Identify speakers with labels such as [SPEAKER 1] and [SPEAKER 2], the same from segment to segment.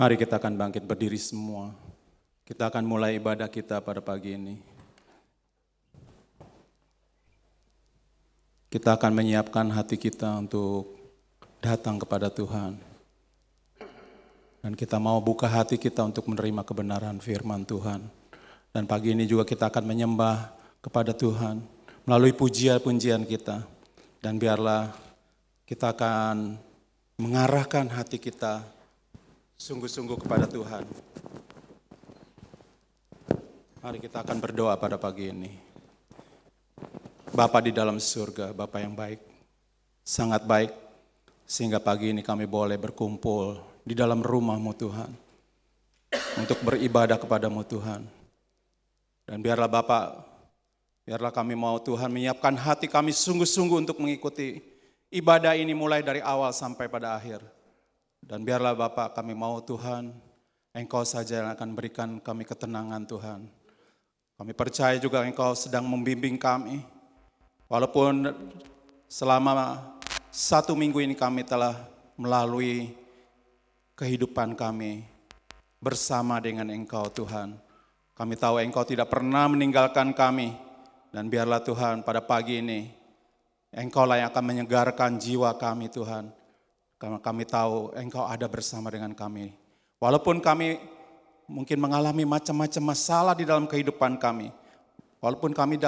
[SPEAKER 1] Mari kita akan bangkit berdiri semua. Kita akan mulai ibadah kita pada pagi ini. Kita akan menyiapkan hati kita untuk datang kepada Tuhan. Dan kita mau buka hati kita untuk menerima kebenaran firman Tuhan. Dan pagi ini juga kita akan menyembah kepada Tuhan melalui pujian-pujian kita. Dan biarlah kita akan mengarahkan hati kita sungguh-sungguh kepada Tuhan. Mari kita akan berdoa pada pagi ini. Bapa di dalam surga, Bapa yang baik, sangat baik, sehingga pagi ini kami boleh berkumpul di dalam rumah-Mu Tuhan, untuk beribadah kepada-Mu Tuhan. Dan biarlah Bapa, biarlah kami mau Tuhan menyiapkan hati kami sungguh-sungguh untuk mengikuti ibadah ini mulai dari awal sampai pada akhir. Dan biarlah Bapak kami mau Tuhan, Engkau saja yang akan berikan kami ketenangan Tuhan. Kami percaya juga Engkau sedang membimbing kami. Walaupun selama 1 minggu ini kami telah melalui kehidupan kami bersama dengan Engkau Tuhan. Kami tahu Engkau tidak pernah meninggalkan kami. Dan biarlah Tuhan pada pagi ini Engkau lah yang akan menyegarkan jiwa kami Tuhan. Karena kami tahu Engkau ada bersama dengan kami. Walaupun kami mungkin mengalami macam-macam masalah di dalam kehidupan kami. Walaupun kami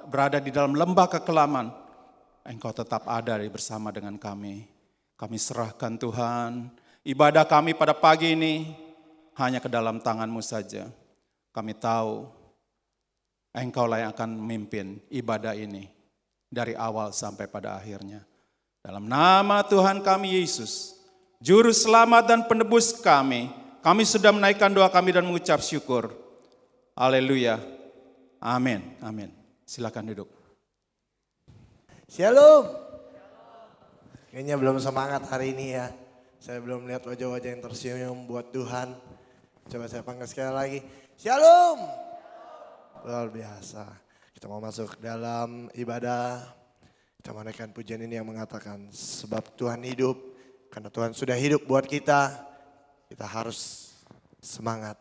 [SPEAKER 1] berada di dalam lembah kekelaman, Engkau tetap ada bersama dengan kami. Kami serahkan Tuhan, ibadah kami pada pagi ini hanya ke dalam tangan-Mu saja. Kami tahu Engkau lah yang akan memimpin ibadah ini dari awal sampai pada akhirnya. Dalam nama Tuhan kami Yesus, Juru Selamat dan Penebus kami sudah menaikkan doa kami dan mengucap syukur. Haleluya. Amin. Amin. Silakan duduk.
[SPEAKER 2] Shalom. Kayaknya belum semangat hari ini ya. Saya belum lihat wajah-wajah yang tersenyum buat Tuhan. Coba saya panggil sekali lagi. Shalom. Luar biasa. Kita mau masuk dalam ibadah. Kita menaikkan pujian ini yang mengatakan sebab Tuhan hidup. Karena Tuhan sudah hidup buat kita. Kita harus semangat.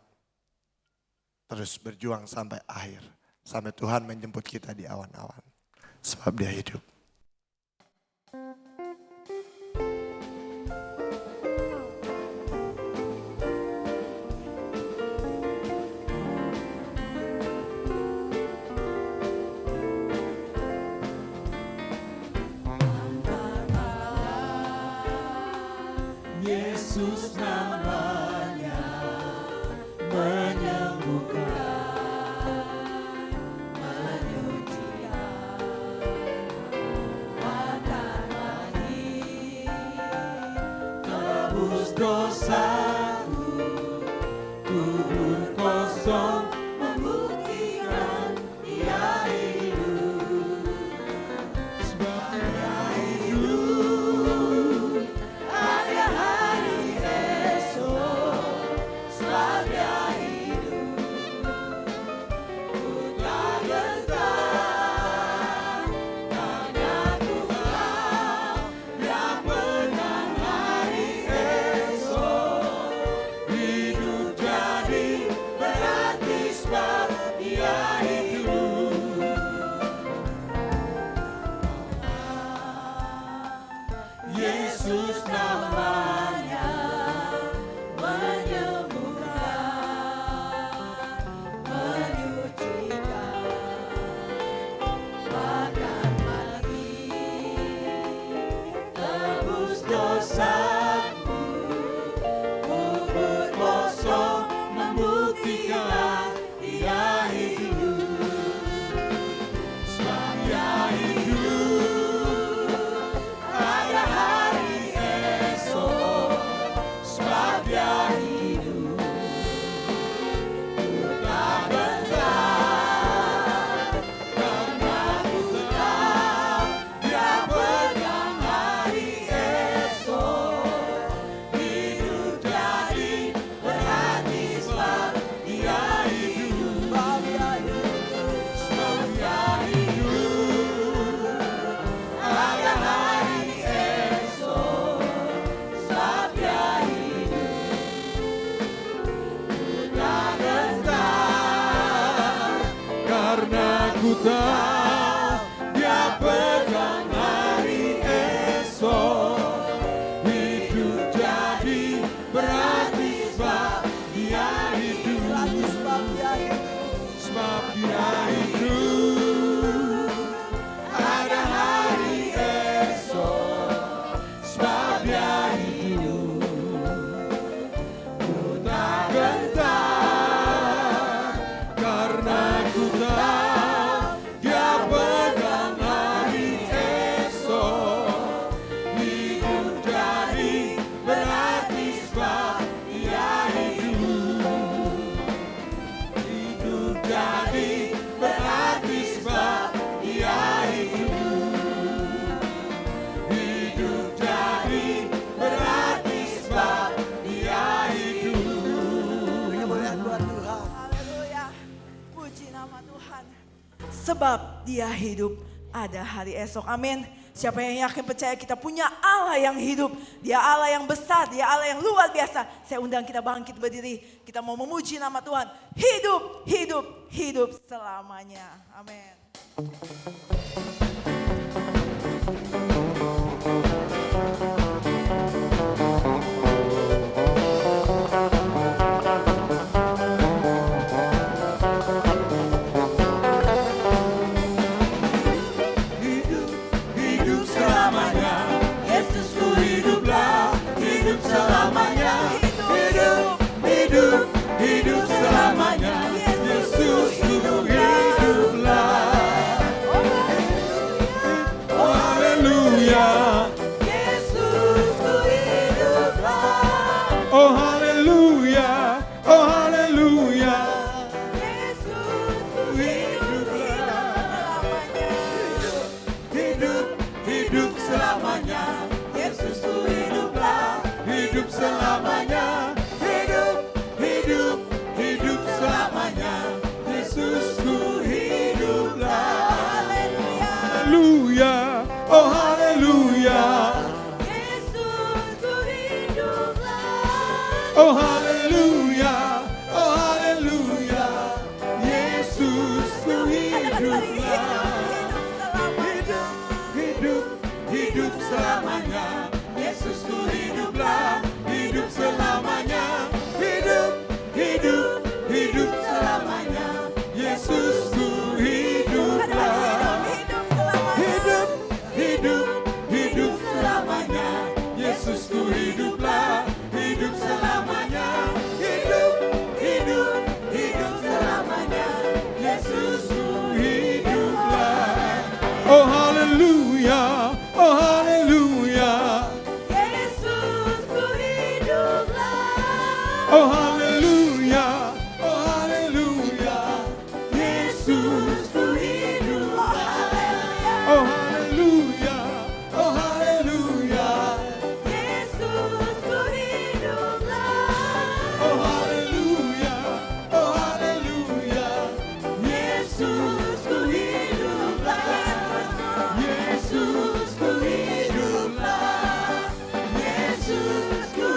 [SPEAKER 2] Terus berjuang sampai akhir. Sampai Tuhan menjemput kita di awan-awan. Sebab Dia hidup.
[SPEAKER 3] Yesus namanya menyembuhkan, menyucikan, makan lagi, tebus dosaku, kubur kosong membuktikan Dia hidup, sebab Dia hidup. Ada hari esok, sebab Dia hidup. Ku tak gentar, karena Tuhan yang menang hari esok. Hidup jadi berarti sebab Dia hidup. Yesus namanya menyembuhkan, tahu Dia pegang hari esok. Hidup jadi berarti sebab Dia hidup. Sebab Dia hidup. Ada hari esok. Sebab Dia hidup. Ku tak gentar karena ku tahu Dia pegang hari esok. Hidup jadi berarti sebab Dia hidup. Hidup jadi berarti sebab Dia hidup. Hidup jadi berarti sebab Dia hidup.
[SPEAKER 4] Haleluya. Puji nama Tuhan. Sebab Dia hidup, ada hari esok. Amin. Siapa yang yakin percaya kita punya Allah yang hidup. Dia Allah yang besar, Dia Allah yang luar biasa. Saya undang kita bangkit berdiri. Kita mau memuji nama Tuhan. Hidup, hidup, hidup selamanya. Amin.
[SPEAKER 3] Hidup selamanya, Yesusku hiduplah, hidup selamanya. Hidup, hidup, hidup selamanya, Yesusku hiduplah. Oh haleluya,
[SPEAKER 4] Yesusku hiduplah.
[SPEAKER 3] oh haleluya, oh haleluya.
[SPEAKER 4] Yesusku hiduplah.
[SPEAKER 3] Hidup, hidup selamanya, Yesusku hiduplah, hidup selamanya. Hidup, hidup, hidup selamanya, Yesusku hiduplah. Haleluya, oh haleluya,
[SPEAKER 4] Yesusku hiduplah.
[SPEAKER 3] oh haleluya, oh haleluya, Yesusku hiduplah. Hidup, hidup selamanya, Yesusku hiduplah, hidup selamanya. Hidup, hidup, hidup selamanya, Yesusku hiduplah. Hidup, hidup, hidup selamanya, Yesusku hiduplah, hidup selamanya. Hidup, hidup, hidup selamanya, Yesusku hiduplah. Oh haleluya, oh haleluya,
[SPEAKER 4] Yesusku hiduplah.
[SPEAKER 3] oh haleluya, oh haleluya, Yesusku hiduplah. Oh haleluya, oh haleluya,
[SPEAKER 4] Yesusku hiduplah.
[SPEAKER 3] oh haleluya, oh haleluya, Yesusku hiduplah. Yesusku hiduplah, Yesusku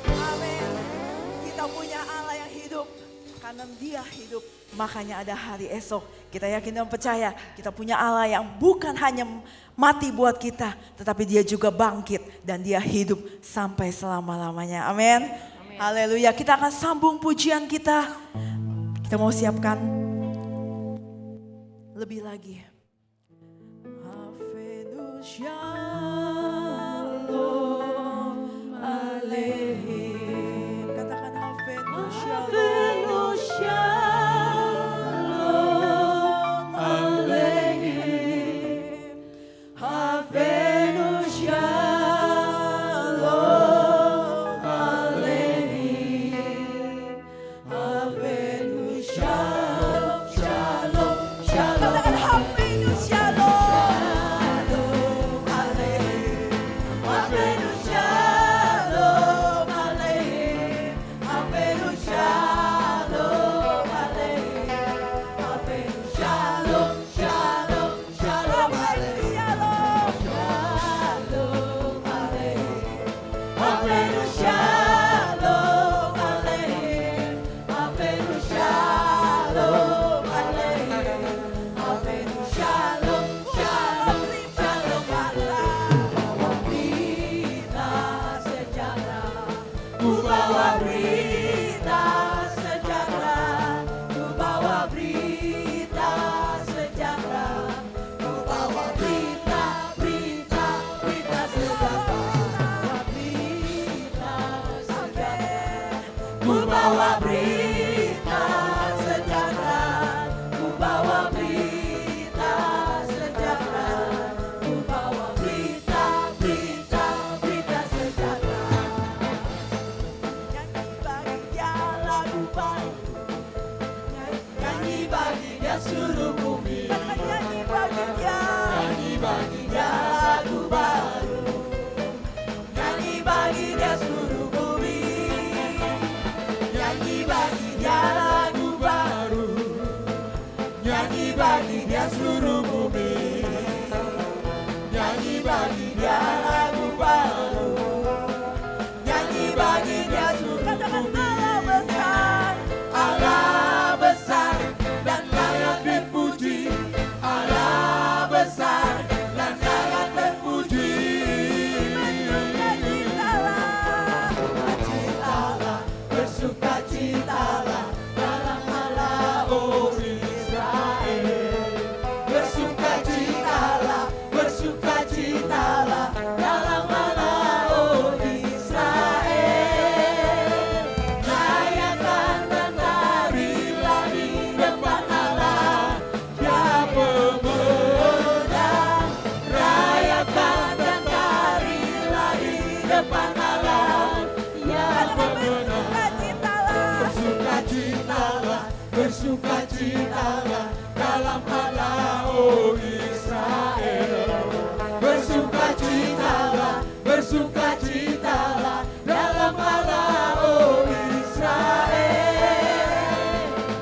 [SPEAKER 4] Amin. Kita punya Allah yang hidup. Karena Dia hidup, makanya ada hari esok. Kita yakin dan percaya kita punya Allah yang bukan hanya mati buat kita, tetapi Dia juga bangkit dan Dia hidup sampai selama-lamanya. Amin. Haleluya. Kita akan sambung pujian kita. Kita mau siapkan lebih lagi. Hafenu Shalom Aleihim. Katakan Hafenu Shalom Aleihim. Hafenu Shalom Aleihim. Hafenu Shalom Shalom Shalom. Katakan Hafenu Shalom Aleihim. Hafenu Shalom ku bawa berita sejahtera, ku bawa berita sejahtera, ku bawa berita sejahtera. Nyanyi bagi dia lagu baru, nyanyi bagi dia seluruh bumi. Nyanyi bagi dia lagu baru, nyanyi bagi dia seluruh bumi. Nyanyi bagi dia lagu baru, nyanyi bagi dia seluruh bumi. Nyanyi bagi dia lagu baru, nyanyi bagi dia seluruh bumi. Allah besar dan sangat dipuji, Allah besar dan sangat terpuji. Bersukacitalah dalam Allah, oh Israel. Bersukacitalah, bersukacitalah dalam Allah, oh Israel. Rayakan dan larilah di depan Allah, Dia pemenang. Rayakan dan larilah di depan Allah, Dia pemenang. Bersukacitalah, bersukacitalah dalam Allah, oh Israel. Bersukacitalah, bersukacitalah dalam Allah, oh Israel.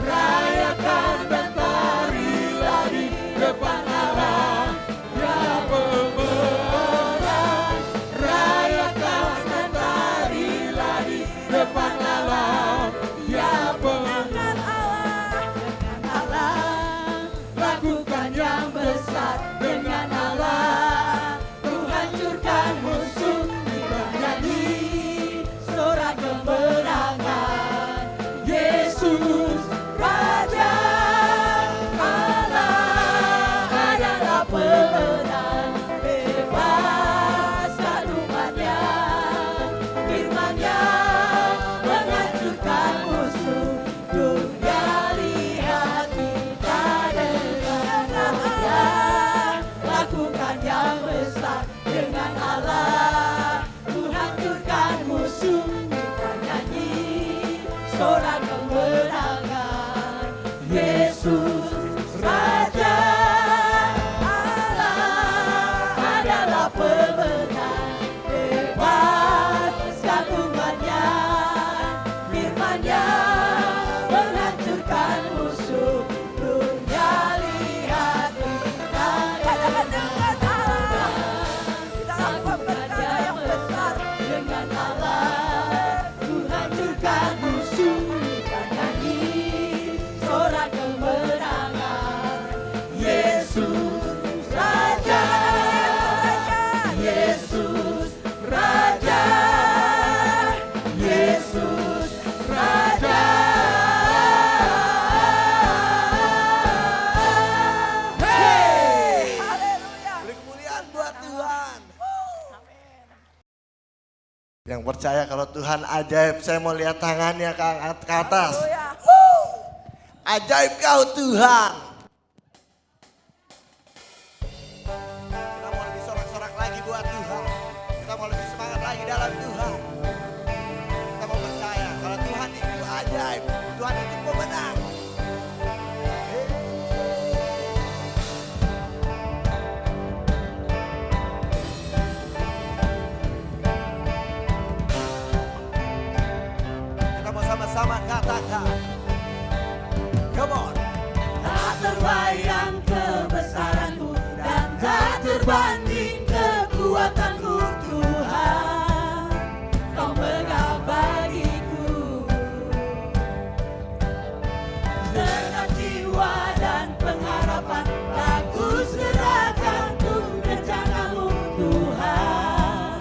[SPEAKER 4] Rayakan dan larilah di depan Allah, Dia pemenang. Rayakan dan larilah di depan Allah, Dia pemenang. Allah, lakukan yang besar dengan Allah. Ku hancurkan musuh, kita nyanyi sorak kemenangan. Yesus Raja, Allah adalah pemenang. Bebaskan umatnya, firman-Nya menghancurkan musuh. Dunia lihat kita dengan Allah. Lakukan yang besar dengan Allah. Ku hancurkan musuh, kita nyanyi sorak kemenangan. Yesus Raja, Allah adalah pemenang. Bebaskan umatnya, firman-Nya menghancurkan musuh. Dunia lihat kita dengan Allah. Lakukan yang besar dengan Allah. Ku hancurkan musuh, kita nyanyi sorak kemenangan. Yesus Raja, Yesus Raja, Yesus Raja. Hey! Haleluya.
[SPEAKER 2] Beri kemuliaan buat Tuhan. Yang percaya kalau Tuhan ajaib, saya mau lihat tangannya ke atas.
[SPEAKER 4] Haleluya.
[SPEAKER 2] Ajaib kau Tuhan. Kita mau lebih sorak-sorak lagi buat Tuhan. Kita mau lebih semangat lagi dalam Tuhan. Kita mau percaya kalau Tuhan itu ajaib. Tuhan itu pemenang. Kita mau sama-sama katakan. Come on.
[SPEAKER 4] Tak terbayang kebesaran-Mu dan tak terbanding kekuatan-Mu Tuhan. Kau mengabadiku segenap jiwa dan pengharapan. Tak ku serahkan untuk rencana-Mu Tuhan.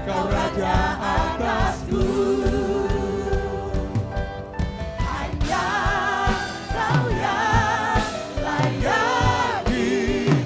[SPEAKER 4] Kau Raja atasku. Hanya Kau yang layak ditinggikan.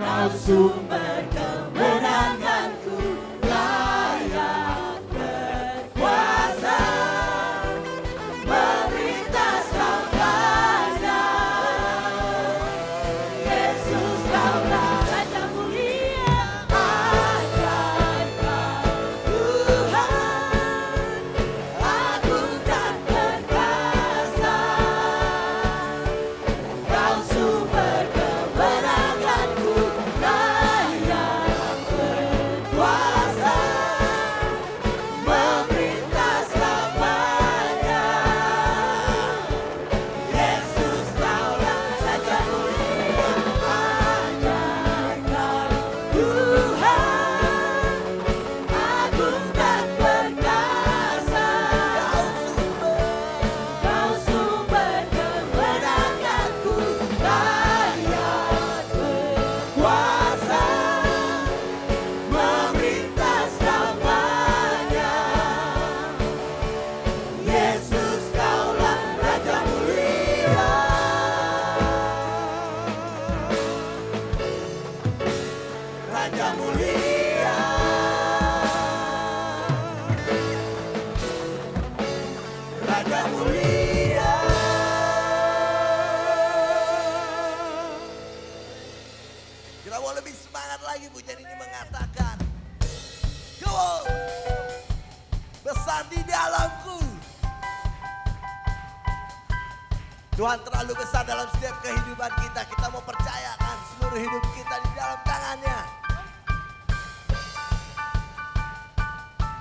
[SPEAKER 3] Kau sumber kemenanganku, layak berkuasa, melintas kampanye. Yesus kaulah Raja mulia, ajaib Tuhan, agung dan perkasa. Kau sumber kemenanganku, layak berkuasa, melintas kampanye. Yesus kaulah Raja mulia, ajaib Tuhan, agung dan perkasa. Kau sumber kemenanganku, layak berkuasa, melintas kampanye. Yesus kaulah Raja mulia. Raja mulia. Raja mulia.
[SPEAKER 2] Kita mau lebih semangat lagi, pujian ini mengatakan, Kau besar di dalamku. Tuhan terlalu besar dalam setiap kehidupan kita. Kita mau percayakan seluruh hidup kita di dalam tangannya.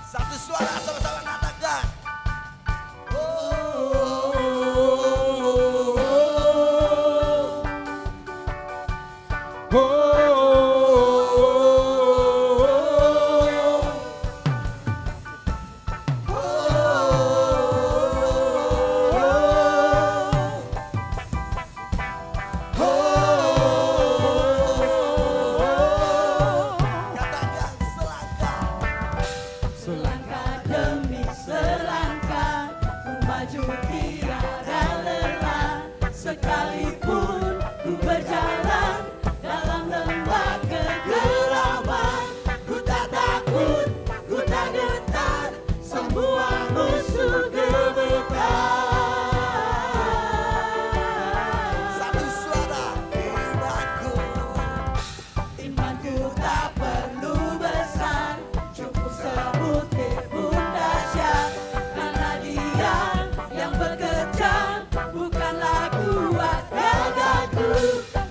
[SPEAKER 2] Satu suara sama-sama katakan. Katakan selangkah.
[SPEAKER 3] Selangkah demi selangkah ku maju tiada lelah, sekalipun ku berjalan dalam lembah kegelapan. Ku tak takut, ku tak gentar, semua musuh gemetar.
[SPEAKER 2] Satu suara. Imanku.
[SPEAKER 3] Imanku tak perlu besar, cukup sebutir pun dahsyat. Karena Dia yang bekerja, bukanlah kuat gagahku.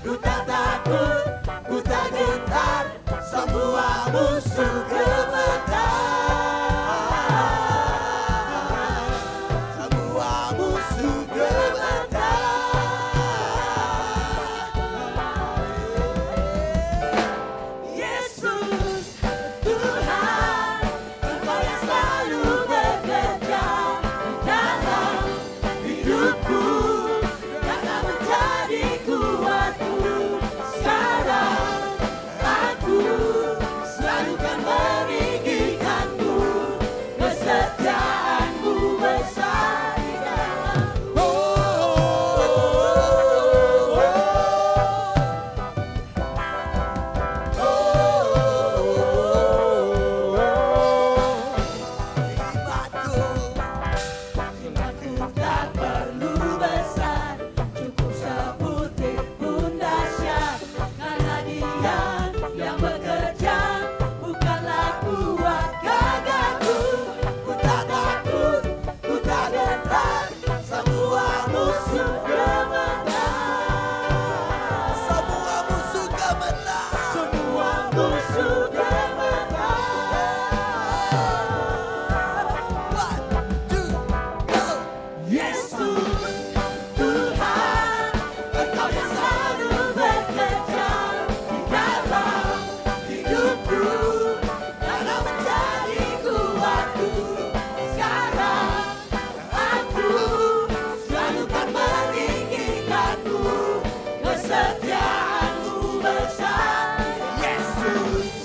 [SPEAKER 3] Ku tak takut, ku tak gentar, semua musuh gemetar.
[SPEAKER 2] Semua musuh gemetar.
[SPEAKER 3] Yesus Tuhan, Engkau yang selalu bekerja di dalam hidupku, Kakak menjadi kuatku. Sekarang aku selalu kan meninggikanmu, kesetiaanmu besar di dalamku.
[SPEAKER 2] Imanku.
[SPEAKER 3] Imanku tak perlu besar, cukup sebutir pun dahsyat. Karena Dia yang bekerja, bukanlah kuat gagahku. Ku tak takut, ku tak gentar, semua musuh gemetar.
[SPEAKER 2] Semua musuh gemetar.
[SPEAKER 3] Semua musuh gemetar.
[SPEAKER 2] One, two, go.
[SPEAKER 3] Yesus Tuhan, Engkau yang selalu bekerja di dalam hidupku, karena menjadi kuatku. Sekarang aku selalu kan meninggikanmu, kesetiaanmu besar. Yesus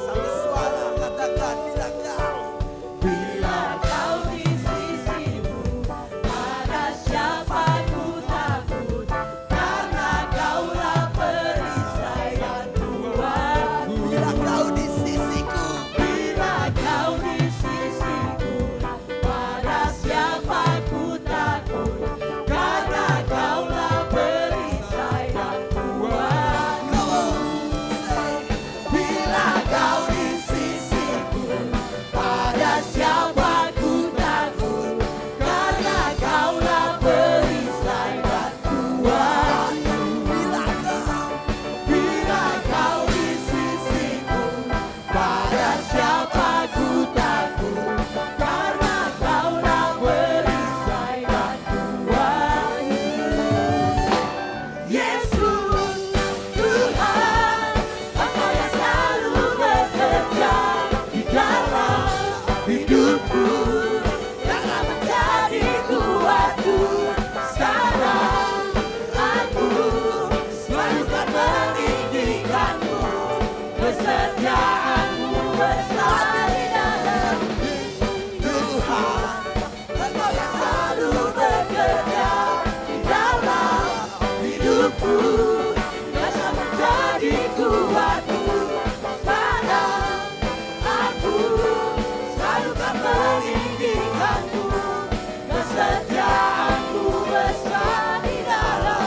[SPEAKER 2] Satu suara katakan bilang kau.
[SPEAKER 3] Bila kau di sisiku, pada siapa ku takut? Karena kaulah perisai dan kuatku.
[SPEAKER 2] Bila kau di sisiku.
[SPEAKER 3] Bila kau di sisiku, pada siapa ku takut? Karena kaulah perisai dan kuatku. Bila kau di sisiku, pada siapa ku takut? Karena kaulah perisai dan kuatku. Bila kau di sisiku, pada siapa ku takut? Karena kaulah perisai dan kuatku. Yesus, Tuhan, Engkau yang selalu bekerja di dalam hidupku, yang akan menjadi kuatku. Sekarang aku selalu kan meninggikanmu, kesetiaanmu bersama di dalam Tuhan. Engkau yang selalu bekerja di dalam hidupku, yang akan menjadi kuatku. Sekarang aku selalu kan meninggikanmu, kesetiaanmu bersama di dalam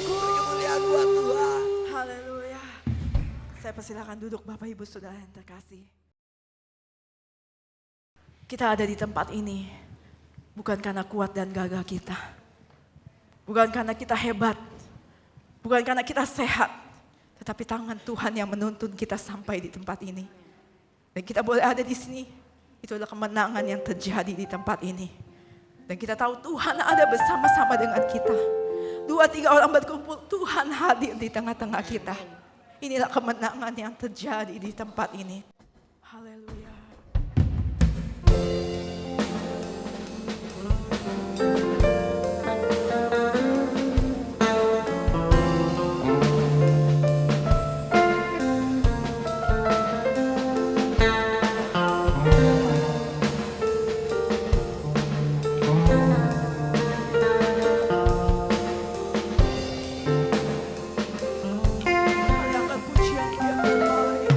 [SPEAKER 2] Kemuliaan buat Tuhan.
[SPEAKER 4] Haleluya. Saya persilakan duduk Bapak Ibu Saudara yang terkasih. Kita ada di tempat ini bukan karena kuat dan gagah kita. Bukan karena kita hebat. Bukan karena kita sehat. Tetapi tangan Tuhan yang menuntun kita sampai di tempat ini. Dan kita boleh ada di sini. Itu adalah kemenangan yang terjadi di tempat ini. Dan kita tahu Tuhan ada bersama-sama dengan kita. 2-3 orang berkumpul, Tuhan hadir di tengah-tengah kita. Inilah kemenangan yang terjadi di tempat ini. Haleluya. Angkat pujian yang terbaik.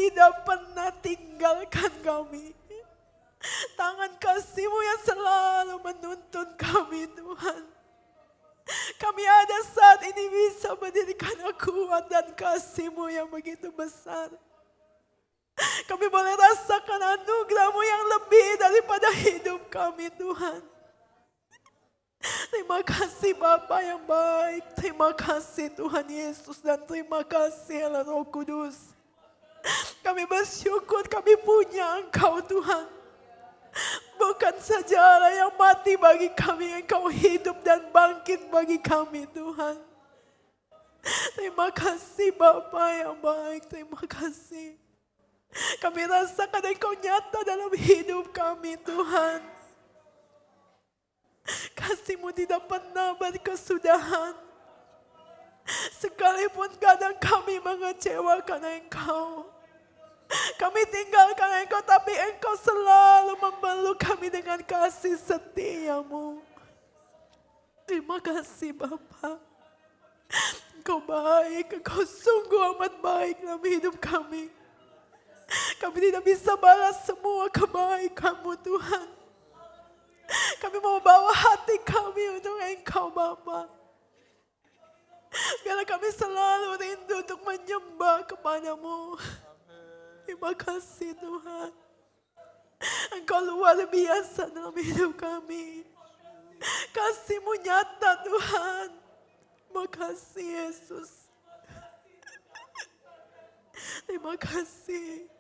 [SPEAKER 4] tidak pernah tinggalkan kami. Tangan kasih-Mu yang selalu menuntun kami Tuhan. Kami ada saat ini bisa berdiri karena kuat dan kasih-Mu yang begitu besar. Kami boleh rasakan anugerah-Mu yang lebih daripada hidup kami Tuhan. Terima kasih Bapa yang baik. Terima kasih Tuhan Yesus dan terima kasih Allah Roh Kudus. Kami bersyukur kami punya Engkau Tuhan. Bukan saja Allah yang mati bagi kami, Engkau hidup dan bangkit bagi kami Tuhan. Terima kasih Bapa yang baik, terima kasih. Kami rasakan Engkau nyata dalam hidup kami Tuhan. Kasih-Mu tidak pernah berkesudahan. Sekalipun kadang kami mengecewakan Engkau. Kami tinggalkan Engkau, tapi Engkau selalu memeluk kami dengan kasih setia-Mu. Terima kasih Bapa. Engkau baik, Engkau sungguh amat baik dalam hidup kami. Kami tidak bisa balas semua kebaikan-Mu Tuhan. Kami mau bawa hati kami untuk Engkau Bapa. Biarlah kami selalu rindu untuk menyembah kepada-Mu. Terima kasih Tuhan. Engkau luar biasa dalam hidup kami. Kasih-Mu nyata Tuhan. Terima kasih Yesus. Terima kasih.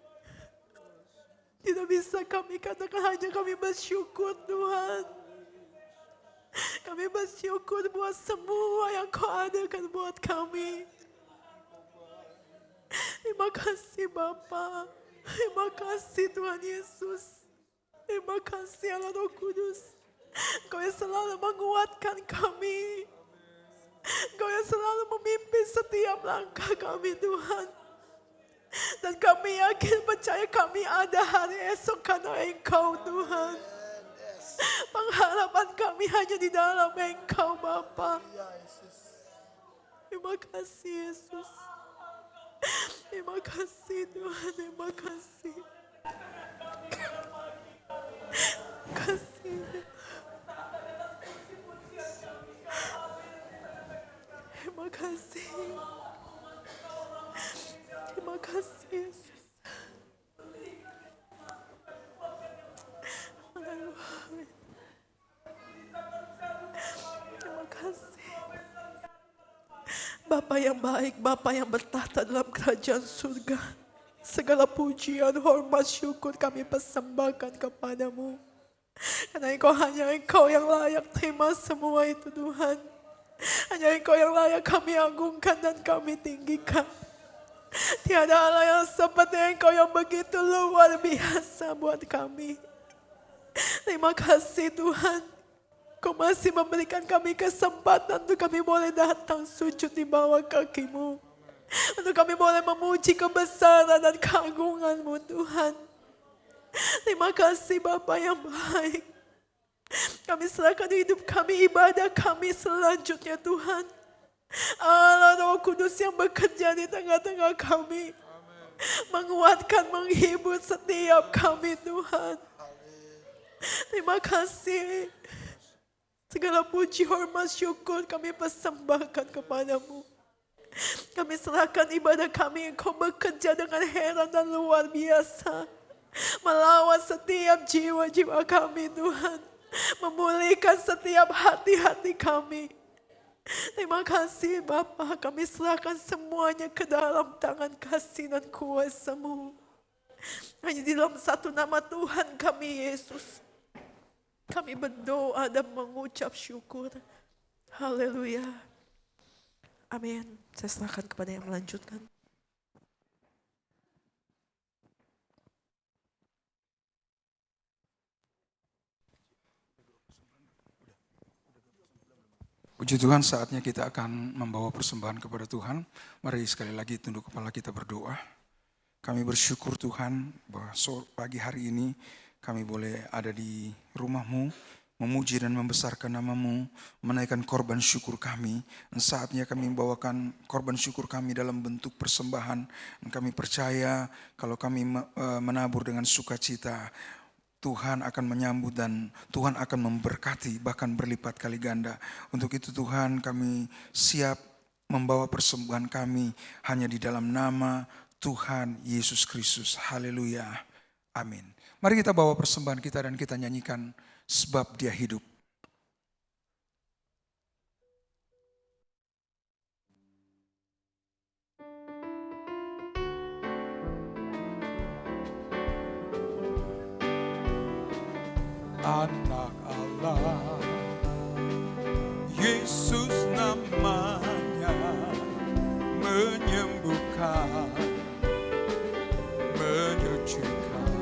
[SPEAKER 4] Tidak bisa kami katakan, hanya kami bersyukur Tuhan. Kami bersyukur buat semua yang Kau adakan buat kami. Terima kasih Bapa. Terima kasih Tuhan Yesus. Terima kasih Allah Roh Kudus. Kau yang selalu menguatkan kami. Kau yang selalu memimpin setiap langkah kami Tuhan. Dan kami yakin percaya kami ada hari esok karena Engkau Tuhan. Pengharapan kami hanya di dalam Engkau Bapa. Terima kasih Yesus. Terima kasih Tuhan, terima kasih. Kasih. Terima kasih. Terima kasih Yesus. Terima kasih. Bapa yang baik, Bapa yang bertahta dalam kerajaan surga. Segala pujian, hormat, syukur kami persembahkan kepadamu. Karena hanya Engkau yang layak terima semua itu Tuhan. Hanya Engkau yang layak kami agungkan dan kami tinggikan. Tiada Allah yang seperti Engkau yang begitu luar biasa buat kami. Terima kasih Tuhan. Kau masih memberikan kami kesempatan untuk kami boleh datang sujud di bawah kaki-Mu. Untuk kami boleh memuji kebesaran dan keagungan-Mu Tuhan. Terima kasih Bapa yang baik. Kami serahkan hidup kami, ibadah kami selanjutnya Tuhan. Allah Roh Kudus yang bekerja di tengah-tengah kami. Menguatkan, menghibur setiap kami Tuhan. Terima kasih. Segala puji, hormat, syukur kami persembahkan kepadamu. Kami serahkan ibadah kami, Engkau bekerja dengan heran dan luar biasa. Melawan setiap jiwa-jiwa kami Tuhan. Memulihkan setiap hati-hati kami. Terima kasih Bapa, kami serahkan semuanya ke dalam tangan kasih dan kuasa-Mu. Hanya di dalam satu nama Tuhan kami Yesus. Kami berdoa dan mengucap syukur. Haleluya. Amin. Saya serahkan kepada yang melanjutkan.
[SPEAKER 3] Puji Tuhan, saatnya kita akan membawa persembahan kepada Tuhan. Mari sekali lagi tunduk kepala kita berdoa. Kami bersyukur Tuhan bahwa pagi hari ini kami boleh ada di rumah-Mu. memuji dan membesarkan nama-Mu, menaikkan korban syukur kami. Dan saatnya kami membawakan korban syukur kami dalam bentuk persembahan. Dan kami percaya kalau kami menabur dengan sukacita, Tuhan akan menyambut dan Tuhan akan memberkati bahkan berlipat kali ganda. Untuk itu Tuhan, kami siap membawa persembahan kami hanya di dalam nama Tuhan Yesus Kristus. Haleluya. Amin. Mari kita bawa persembahan kita dan kita nyanyikan sebab Dia hidup.
[SPEAKER 1] Anak Allah, Yesus namanya, menyembuhkan, menyucikan,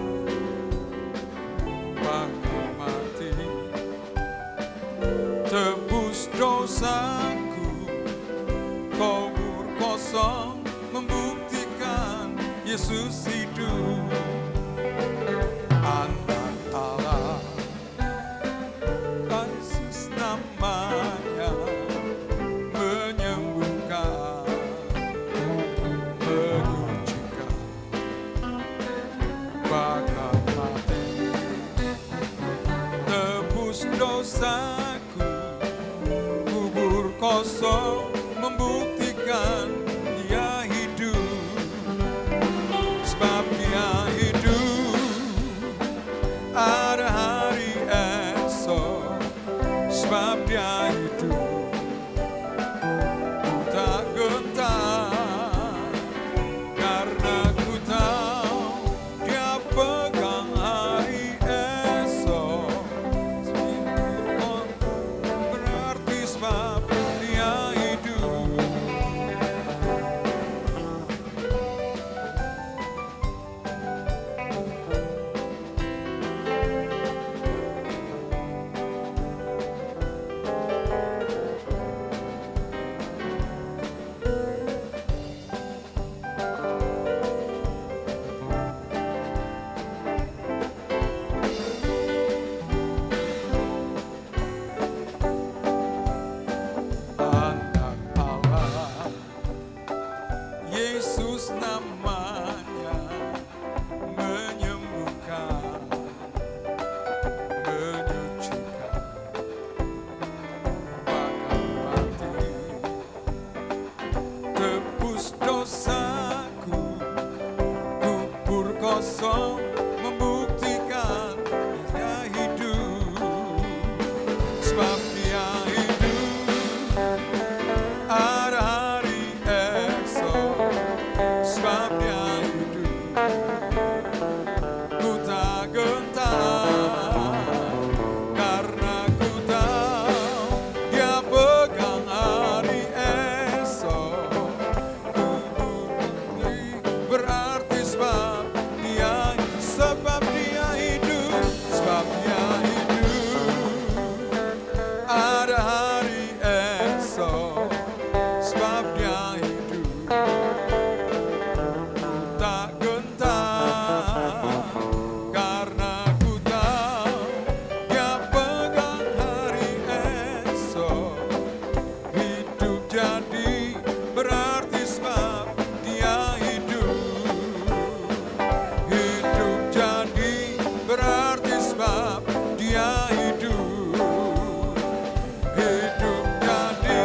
[SPEAKER 1] bahkan mati, tebus dosaku, kubur kosong, membuktikan Yesus hidup. Anak Allah, Yesus namanya, menyembuhkan, menyucikan, bahkan mati, tebus dosaku, kubur kosong, membuktikan Dia hidup. Sebab Dia hidup, ada hari esok. Sebab Dia hidup, ku tak gentar, karena ku tahu Dia pegang hari esok. Berarti sebab Dia hidup. Anak Allah, Yesus namanya, menyembuhkan, menyucikan, bahkan mati, tebus dosaku, kubur kosong, membuktikan Dia hidup. Sebab Dia hidup, ada hari esok. Sebab Dia hidup, ku tak gentar, karena ku tahu Dia pegang hari esok. Berarti sebab Dia hidup, sebab Dia hidup, ada hari esok. Sebab Dia hidup, tak gentar, karena ku tahu Dia pegang hari esok. Hidup jadi berarti sebab Dia hidup. Hidup jadi berarti sebab Dia hidup. Hidup jadi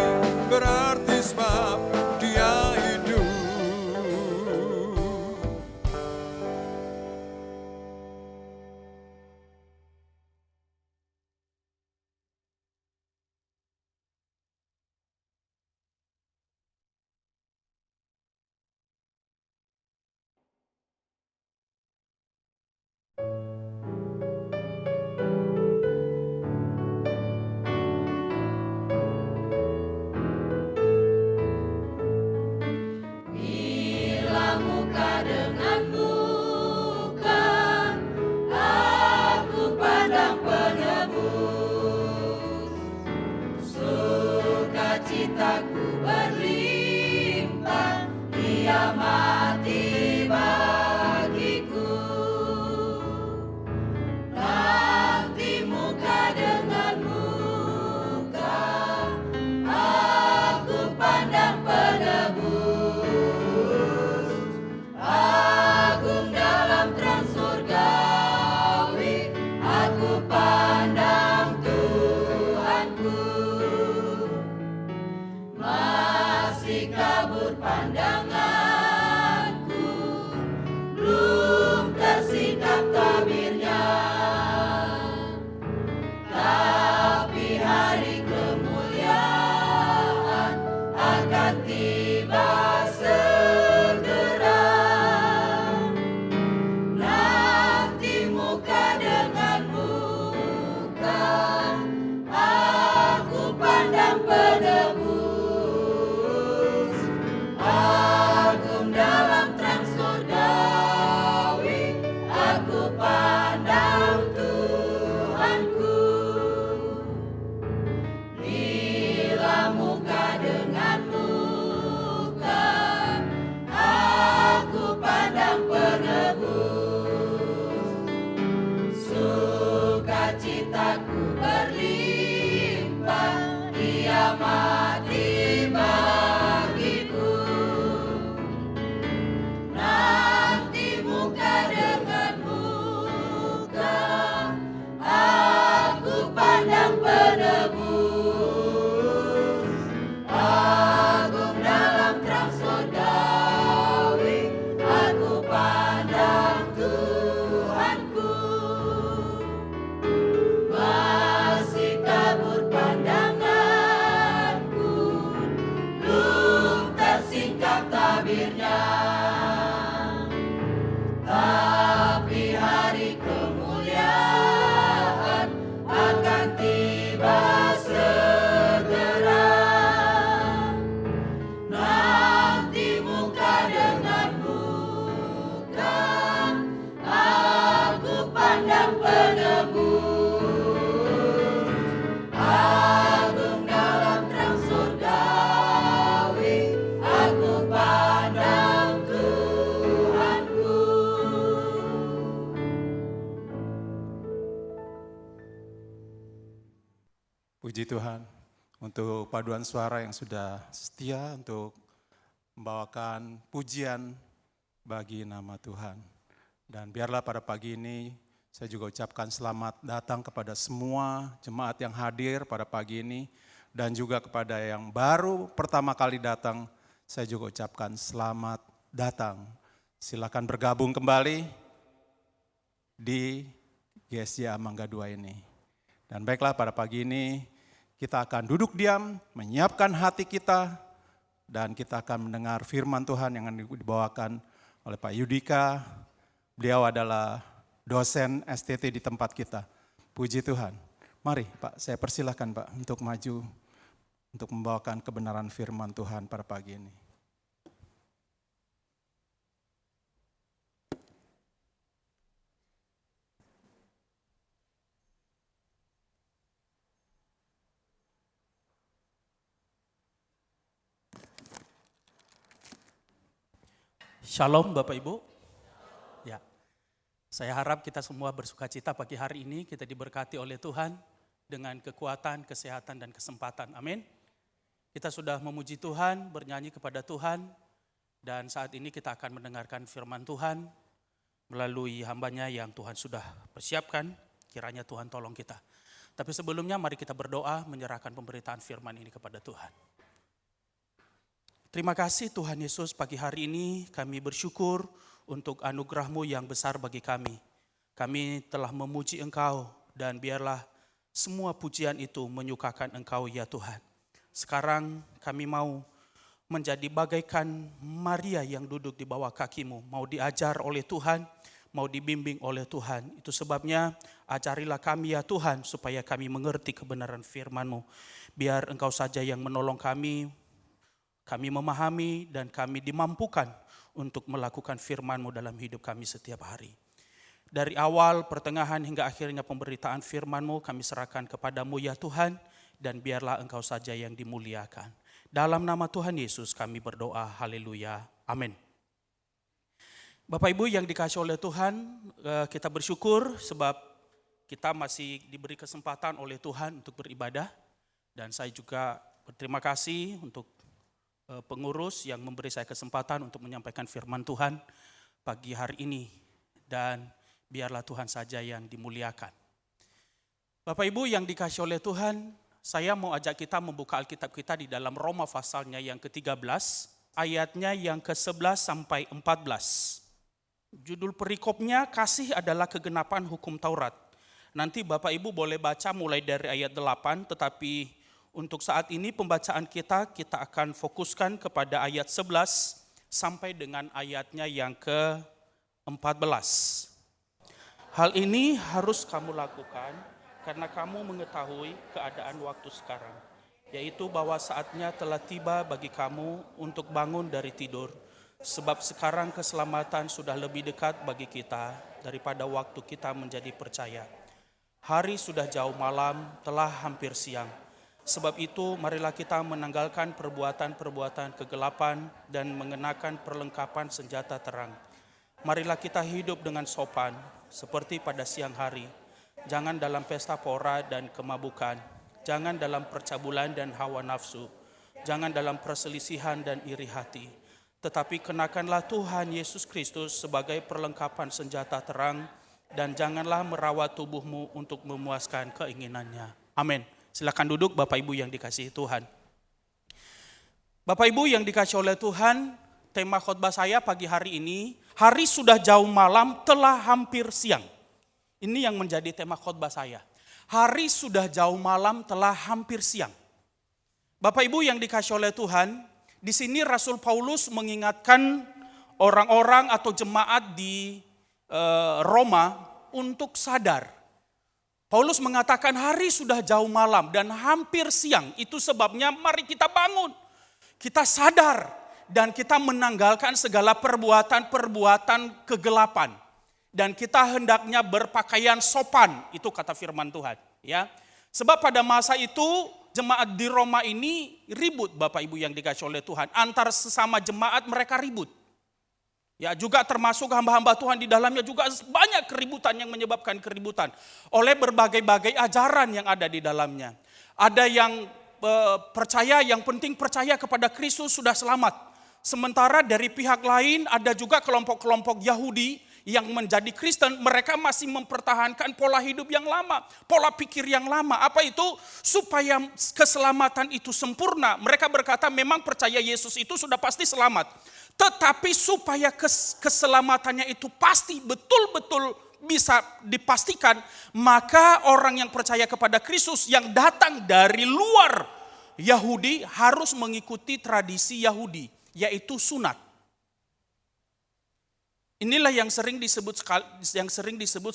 [SPEAKER 1] berarti sebab Dia hidup.
[SPEAKER 5] Bila muka dengan muka, aku pandang penebus. Sukacitaku berlimpah, Dia mati bagiku. Nanti muka dengan Cintaku berlimpah, Ia mati bagiku. Nanti muka dengan muka, aku pandang penebus. Agung dalam terang surgawi, aku pandang Tuhanku. Masih kabur pandanganku, belum tersingkap tabirnya. Tapi hari kemuliaan akan tiba segera. Nanti muka dengan muka, aku pandang penebus. Agung dalam terang surgawi, aku pandang Tuhanku.
[SPEAKER 1] Puji Tuhan untuk paduan suara yang sudah setia untuk membawakan pujian bagi nama Tuhan. Dan biarlah pada pagi ini saya juga ucapkan selamat datang kepada semua jemaat yang hadir pada pagi ini. Dan juga kepada yang baru pertama kali datang, saya juga ucapkan selamat datang. Silakan bergabung kembali di GSJ Mangga 2 ini. Dan baiklah pada pagi ini kita akan duduk diam, menyiapkan hati kita, dan kita akan mendengar firman Tuhan yang akan dibawakan oleh Pak Yudika. Beliau adalah dosen STT di tempat kita. Puji Tuhan. Mari Pak, saya persilahkan Pak untuk maju, untuk membawakan kebenaran firman Tuhan pada pagi ini.
[SPEAKER 6] Shalom Bapak Ibu. Ya, saya harap kita semua bersuka cita pagi hari ini, kita diberkati oleh Tuhan dengan kekuatan, kesehatan, dan kesempatan. Amin. Kita sudah memuji Tuhan, bernyanyi kepada Tuhan, dan saat ini kita akan mendengarkan firman Tuhan melalui hambanya yang Tuhan sudah persiapkan. Kiranya Tuhan tolong kita. Tapi sebelumnya mari kita berdoa menyerahkan pemberitaan firman ini kepada Tuhan. Terima kasih Tuhan Yesus, pagi hari ini kami bersyukur untuk anugerah-Mu yang besar bagi kami. Kami telah memuji Engkau dan biarlah semua pujian itu menyukakan Engkau ya Tuhan. Sekarang kami mau menjadi bagaikan Maria yang duduk di bawah kaki-Mu, mau diajar oleh Tuhan, mau dibimbing oleh Tuhan. Itu sebabnya ajarilah kami ya Tuhan supaya kami mengerti kebenaran firman-Mu. Biar Engkau saja yang menolong kami memahami dan kami dimampukan untuk melakukan firman-Mu dalam hidup kami setiap hari. Dari awal, pertengahan hingga akhirnya pemberitaan firman-Mu kami serahkan kepada-Mu ya Tuhan, dan biarlah Engkau saja yang dimuliakan. Dalam nama Tuhan Yesus kami berdoa, haleluya, amin. Bapak Ibu yang dikasihi oleh Tuhan, kita bersyukur sebab kita masih diberi kesempatan oleh Tuhan untuk beribadah. Dan saya juga berterima kasih untuk pengurus yang memberi saya kesempatan untuk menyampaikan firman Tuhan pagi hari ini. Dan biarlah Tuhan saja yang dimuliakan. Bapak Ibu yang dikasihi oleh Tuhan, saya mau ajak kita membuka Alkitab kita di dalam Roma pasalnya yang ke-13, ayatnya yang ke-11 sampai 14. Judul perikopnya, kasih adalah kegenapan hukum Taurat. Nanti Bapak Ibu boleh baca mulai dari ayat 8, tetapi untuk saat ini pembacaan kita akan fokuskan kepada ayat 11 sampai dengan ayatnya yang ke-14. Hal ini harus kamu lakukan karena kamu mengetahui keadaan waktu sekarang, yaitu bahwa saatnya telah tiba bagi kamu untuk bangun dari tidur, sebab sekarang keselamatan sudah lebih dekat bagi kita daripada waktu kita menjadi percaya. Hari sudah jauh malam, telah hampir siang. Sebab itu marilah kita menanggalkan perbuatan-perbuatan kegelapan dan mengenakan perlengkapan senjata terang. Marilah kita hidup dengan sopan seperti pada siang hari, Jangan dalam pesta pora dan kemabukan. Jangan dalam percabulan dan hawa nafsu. Jangan dalam perselisihan dan iri hati. Tetapi kenakanlah Tuhan Yesus Kristus sebagai perlengkapan senjata terang, dan janganlah merawat tubuhmu untuk memuaskan keinginannya. Amin. Silakan duduk Bapak Ibu yang dikasihi Tuhan. Bapak Ibu yang dikasihi oleh Tuhan, tema khotbah saya pagi hari ini, hari sudah jauh malam, telah hampir siang. Ini yang menjadi tema khotbah saya. Hari sudah jauh malam, telah hampir siang. Bapak Ibu yang dikasihi oleh Tuhan, di sini Rasul Paulus mengingatkan orang-orang atau jemaat di Roma untuk sadar. Paulus mengatakan hari sudah jauh malam dan hampir siang. Itu sebabnya mari kita bangun. Kita sadar dan kita menanggalkan segala perbuatan-perbuatan kegelapan. Dan kita hendaknya berpakaian sopan, itu kata firman Tuhan. Ya, sebab pada masa itu jemaat di Roma ini ribut, Bapak Ibu yang dikasihi oleh Tuhan. Antar sesama jemaat mereka ribut. Ya, juga termasuk hamba-hamba Tuhan di dalamnya juga banyak keributan yang menyebabkan keributan oleh berbagai-bagai ajaran yang ada di dalamnya. Ada yang percaya, yang penting percaya kepada Kristus sudah selamat. Sementara dari pihak lain ada juga kelompok-kelompok Yahudi yang menjadi Kristen, mereka masih mempertahankan pola hidup yang lama, pola pikir yang lama. Apa itu? Supaya keselamatan itu sempurna. Mereka berkata memang percaya Yesus itu sudah pasti selamat. Tetapi supaya keselamatannya itu pasti betul-betul bisa dipastikan, maka orang yang percaya kepada Kristus yang datang dari luar Yahudi harus mengikuti tradisi Yahudi, yaitu sunat. Inilah yang sering disebut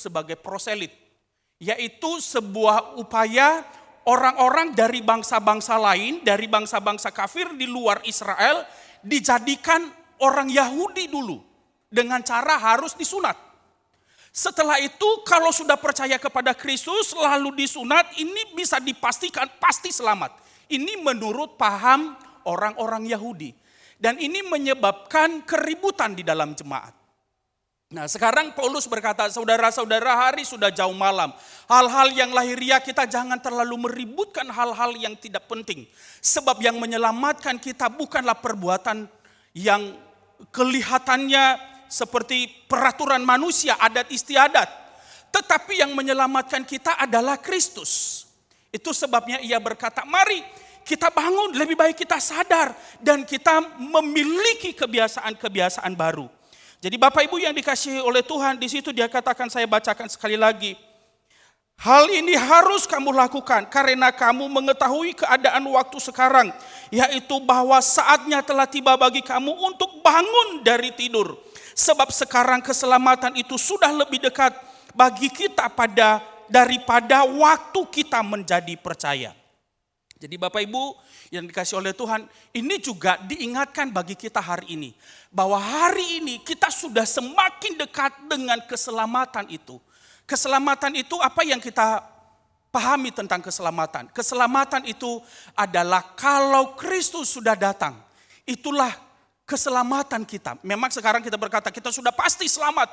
[SPEAKER 6] sebagai proselit, yaitu sebuah upaya orang-orang dari bangsa-bangsa lain, dari bangsa-bangsa kafir di luar Israel, dijadikan orang Yahudi dulu dengan cara harus disunat. Setelah itu kalau sudah percaya kepada Kristus lalu disunat, ini bisa dipastikan pasti selamat. Ini menurut paham orang-orang Yahudi. Dan ini menyebabkan keributan di dalam jemaat. Nah sekarang Paulus berkata, saudara-saudara hari sudah jauh malam. Hal-hal yang lahiriah kita jangan terlalu meributkan hal-hal yang tidak penting. Sebab yang menyelamatkan kita bukanlah perbuatan yang kelihatannya seperti peraturan manusia, adat istiadat. Tetapi yang menyelamatkan kita adalah Kristus. Itu sebabnya ia berkata, mari kita bangun, lebih baik kita sadar. Dan kita memiliki kebiasaan-kebiasaan baru. Jadi Bapak Ibu yang dikasihi oleh Tuhan, di situ dia katakan, saya bacakan sekali lagi. Hal ini harus kamu lakukan karena kamu mengetahui keadaan waktu sekarang, yaitu bahwa saatnya telah tiba bagi kamu untuk bangun dari tidur. Sebab sekarang keselamatan itu sudah lebih dekat bagi kita daripada waktu kita menjadi percaya. Jadi Bapak Ibu yang dikasihi oleh Tuhan, ini juga diingatkan bagi kita hari ini. Bahwa hari ini kita sudah semakin dekat dengan keselamatan itu. Keselamatan itu apa yang kita pahami tentang keselamatan? Keselamatan itu adalah kalau Kristus sudah datang. Itulah keselamatan kita. Memang sekarang kita berkata kita sudah pasti selamat.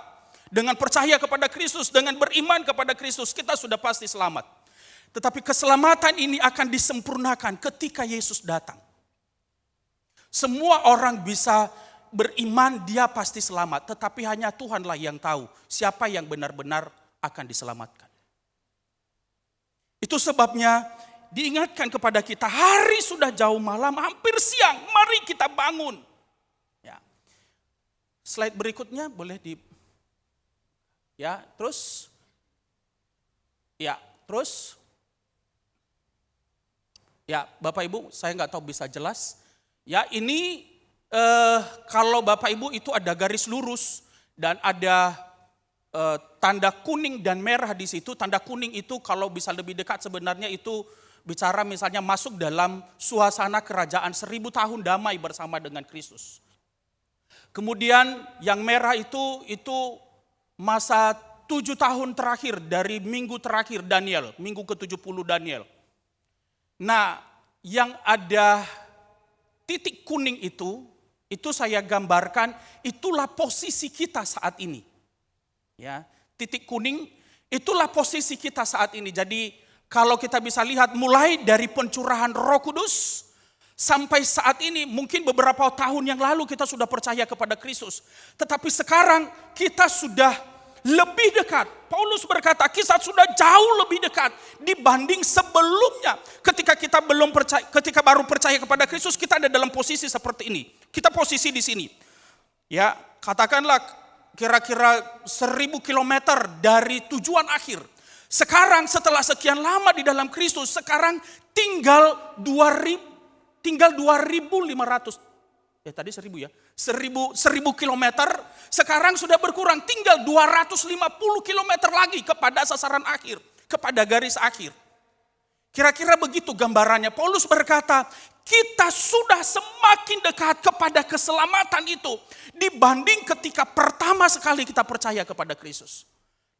[SPEAKER 6] Dengan percaya kepada Kristus, dengan beriman kepada Kristus, kita sudah pasti selamat. Tetapi keselamatan ini akan disempurnakan ketika Yesus datang. Semua orang bisa beriman dia pasti selamat. Tetapi hanya Tuhanlah yang tahu siapa yang benar-benar akan diselamatkan. Itu sebabnya diingatkan kepada kita, hari sudah jauh malam, hampir siang, mari kita bangun. Ya. Slide berikutnya boleh di... Ya, terus... Ya, terus... Ya, Bapak Ibu, saya nggak tahu bisa jelas. Ya, ini kalau Bapak Ibu itu ada garis lurus dan ada tanda kuning dan merah di situ. Tanda kuning itu kalau bisa lebih dekat sebenarnya itu bicara misalnya masuk dalam suasana kerajaan 1000 tahun damai bersama dengan Kristus. Kemudian yang merah itu masa 7 tahun terakhir dari minggu terakhir Daniel, minggu ke-70 Daniel. Nah, yang ada titik kuning itu saya gambarkan, itulah posisi kita saat ini. Ya, titik kuning Itulah posisi kita saat ini. Jadi kalau kita bisa lihat mulai dari pencurahan Roh Kudus sampai saat ini, mungkin beberapa tahun yang lalu kita sudah percaya kepada Kristus. Tetapi sekarang kita sudah lebih dekat. Paulus berkata kita sudah jauh lebih dekat dibanding sebelumnya. Ketika kita belum percaya, ketika baru percaya kepada Kristus, kita ada dalam posisi seperti ini. Kita posisi di sini. Ya, katakanlah kira-kira 1000 kilometer dari tujuan akhir. Sekarang setelah sekian lama di dalam Kristus, sekarang tinggal 2.500. Ya tadi 1000 ya. 1000 kilometer, sekarang sudah berkurang, tinggal 250 kilometer lagi kepada sasaran akhir, kepada garis akhir. Kira-kira begitu gambarannya. Paulus berkata, kita sudah semakin dekat kepada keselamatan itu dibanding ketika pertama sekali kita percaya kepada Kristus.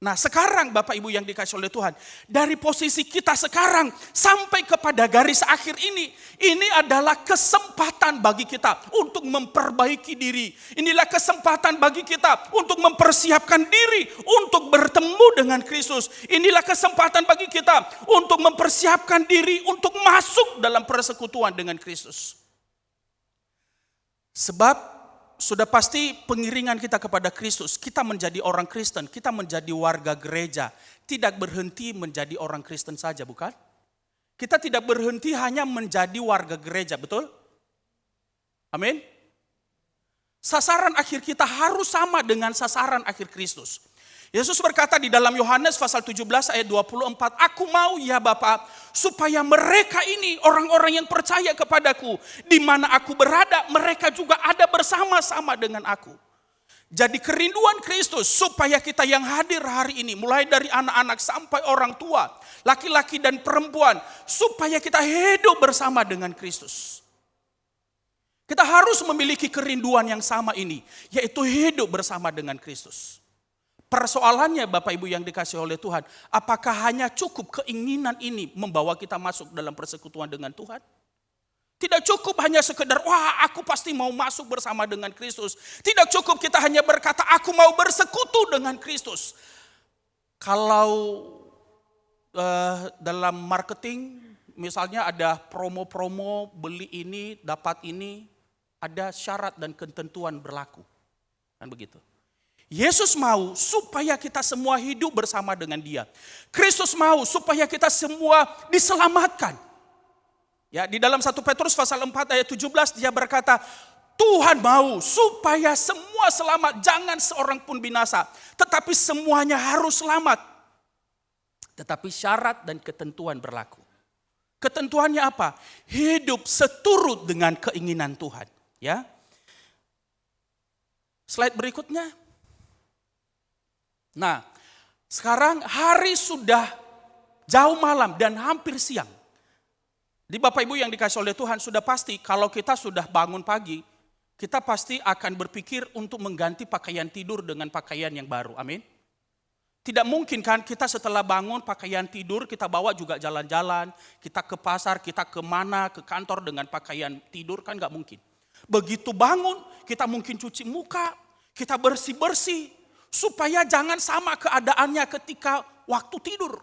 [SPEAKER 6] Nah sekarang Bapak Ibu yang dikasih oleh Tuhan, dari posisi kita sekarang sampai kepada garis akhir ini adalah kesempatan bagi kita untuk memperbaiki diri. Inilah kesempatan bagi kita untuk mempersiapkan diri untuk bertemu dengan Kristus. Inilah kesempatan bagi kita untuk mempersiapkan diri untuk masuk dalam persekutuan dengan Kristus. Sebab sudah pasti pengiringan kita kepada Kristus, kita menjadi orang Kristen, kita menjadi warga gereja, tidak berhenti menjadi orang Kristen saja, bukan? Kita tidak berhenti hanya menjadi warga gereja, betul? Amin. Sasaran akhir kita harus sama dengan sasaran akhir Kristus. Yesus berkata di dalam Yohanes pasal 17 ayat 24, aku mau ya Bapa, supaya mereka ini orang-orang yang percaya kepadaku, di mana aku berada, mereka juga ada bersama-sama dengan aku. Jadi kerinduan Kristus supaya kita yang hadir hari ini, mulai dari anak-anak sampai orang tua, laki-laki dan perempuan, supaya kita hidup bersama dengan Kristus. Kita harus memiliki kerinduan yang sama ini, yaitu hidup bersama dengan Kristus. Persoalannya Bapak Ibu yang dikasih oleh Tuhan, apakah hanya cukup keinginan ini membawa kita masuk dalam persekutuan dengan Tuhan? Tidak cukup hanya sekedar, wah aku pasti mau masuk bersama dengan Kristus. Tidak cukup kita hanya berkata, aku mau bersekutu dengan Kristus. Kalau dalam marketing, misalnya ada promo-promo, beli ini, dapat ini, ada syarat dan ketentuan berlaku. Kan begitu. Yesus mau supaya kita semua hidup bersama dengan Dia. Kristus mau supaya kita semua diselamatkan. Ya, di dalam 1 Petrus pasal 4 ayat 17 dia berkata, Tuhan mau supaya semua selamat, jangan seorang pun binasa, tetapi semuanya harus selamat. Tetapi syarat dan ketentuan berlaku. Ketentuannya apa? Hidup seturut dengan keinginan Tuhan. Ya. Slide berikutnya. Nah, sekarang hari sudah jauh malam dan hampir siang. Di Bapak Ibu yang dikasih oleh Tuhan, sudah pasti kalau kita sudah bangun pagi, kita pasti akan berpikir untuk mengganti pakaian tidur dengan pakaian yang baru. Amin. Tidak mungkin kan kita setelah bangun pakaian tidur kita bawa juga jalan-jalan, kita ke pasar, kita kemana, ke kantor dengan pakaian tidur, kan gak mungkin. Begitu bangun kita mungkin cuci muka, kita bersih-bersih. Supaya jangan sama keadaannya ketika waktu tidur.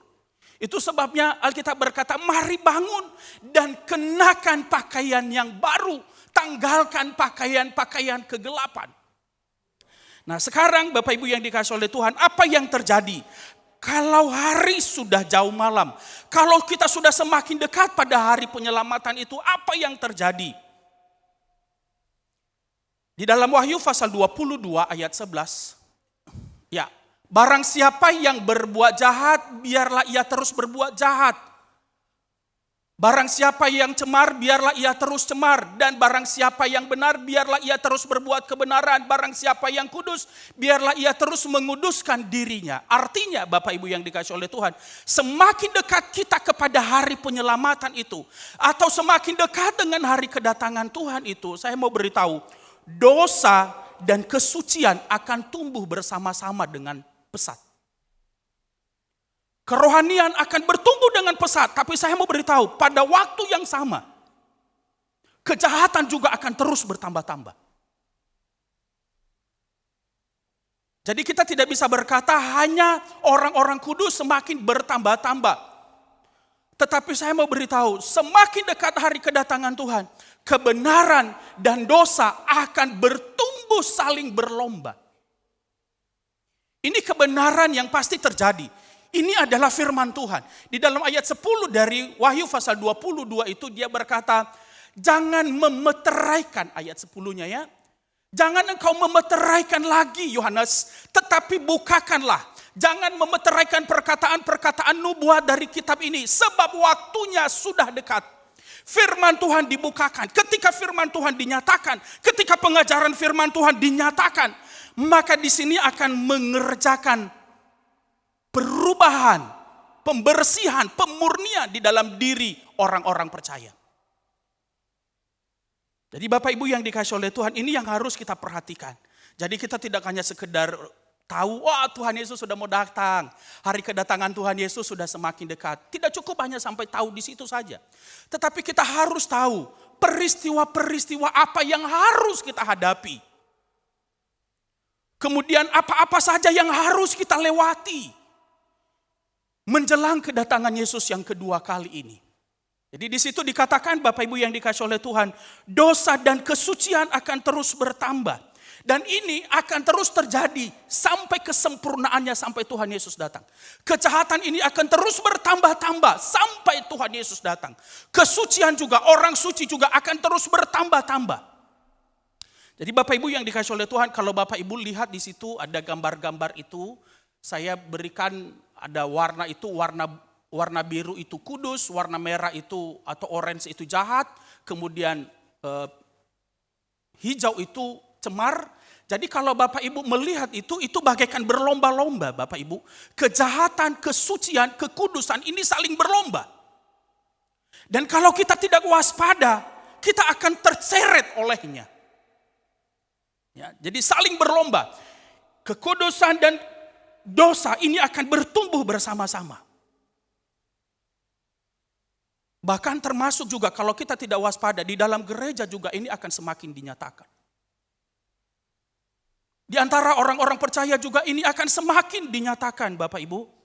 [SPEAKER 6] Itu sebabnya Alkitab berkata, mari bangun dan kenakan pakaian yang baru. Tanggalkan pakaian-pakaian kegelapan. Nah sekarang Bapak Ibu yang dikasih oleh Tuhan, apa yang terjadi? Kalau hari sudah jauh malam, kalau kita sudah semakin dekat pada hari penyelamatan itu, apa yang terjadi? Di dalam Wahyu pasal 22 ayat 11, ya, barang siapa yang berbuat jahat, biarlah ia terus berbuat jahat. Barang siapa yang cemar, biarlah ia terus cemar. Dan barang siapa yang benar, biarlah ia terus berbuat kebenaran. Barang siapa yang kudus, biarlah ia terus menguduskan dirinya. Artinya Bapak Ibu yang dikasih oleh Tuhan, semakin dekat kita kepada hari penyelamatan itu, atau semakin dekat dengan hari kedatangan Tuhan itu, saya mau beritahu, dosa dan kesucian akan tumbuh bersama-sama dengan pesat. Kerohanian akan bertumbuh dengan pesat, tapi saya mau beritahu, pada waktu yang sama, kejahatan juga akan terus bertambah-tambah. Jadi kita tidak bisa berkata hanya orang-orang kudus semakin bertambah-tambah. Tetapi saya mau beritahu, semakin dekat hari kedatangan Tuhan, kebenaran dan dosa akan bertumbuh saling berlomba. Ini kebenaran yang pasti terjadi. Ini adalah firman Tuhan. Di dalam ayat 10 dari Wahyu pasal 22 itu dia berkata, jangan memeteraikan, ayat 10-nya ya. Jangan engkau memeteraikan lagi Yohanes, tetapi bukakanlah. Jangan memeteraikan perkataan-perkataan nubuat dari kitab ini, sebab waktunya sudah dekat. Firman Tuhan dibukakan. Ketika firman Tuhan dinyatakan, ketika pengajaran firman Tuhan dinyatakan, maka di sini akan mengerjakan perubahan, pembersihan, pemurnian di dalam diri orang-orang percaya. Jadi Bapak Ibu yang dikasih oleh Tuhan, ini yang harus kita perhatikan. Jadi kita tidak hanya sekedar tahu, wah Tuhan Yesus sudah mau datang. Hari kedatangan Tuhan Yesus sudah semakin dekat. Tidak cukup hanya sampai tahu di situ saja. Tetapi kita harus tahu peristiwa-peristiwa apa yang harus kita hadapi. Kemudian apa-apa saja yang harus kita lewati. Menjelang kedatangan Yesus yang kedua kali ini. Jadi di situ dikatakan Bapak Ibu yang dikasih oleh Tuhan, dosa dan kesucian akan terus bertambah. Dan ini akan terus terjadi sampai kesempurnaannya sampai Tuhan Yesus datang. Kejahatan ini akan terus bertambah-tambah sampai Tuhan Yesus datang. Kesucian juga, orang suci juga akan terus bertambah-tambah. Jadi Bapak Ibu yang dikasih oleh Tuhan, kalau Bapak Ibu lihat di situ ada gambar-gambar itu, saya berikan ada warna itu, warna biru itu kudus, warna merah itu atau orange itu jahat, kemudian hijau itu cemar. Jadi kalau Bapak Ibu melihat itu bagaikan berlomba-lomba Bapak Ibu. Kejahatan, kesucian, kekudusan ini saling berlomba. Dan kalau kita tidak waspada, kita akan terseret olehnya. Ya, jadi saling berlomba. Kekudusan dan dosa ini akan bertumbuh bersama-sama. Bahkan termasuk juga kalau kita tidak waspada, di dalam gereja juga ini akan semakin dinyatakan. Di antara orang-orang percaya juga ini akan semakin dinyatakan Bapak Ibu.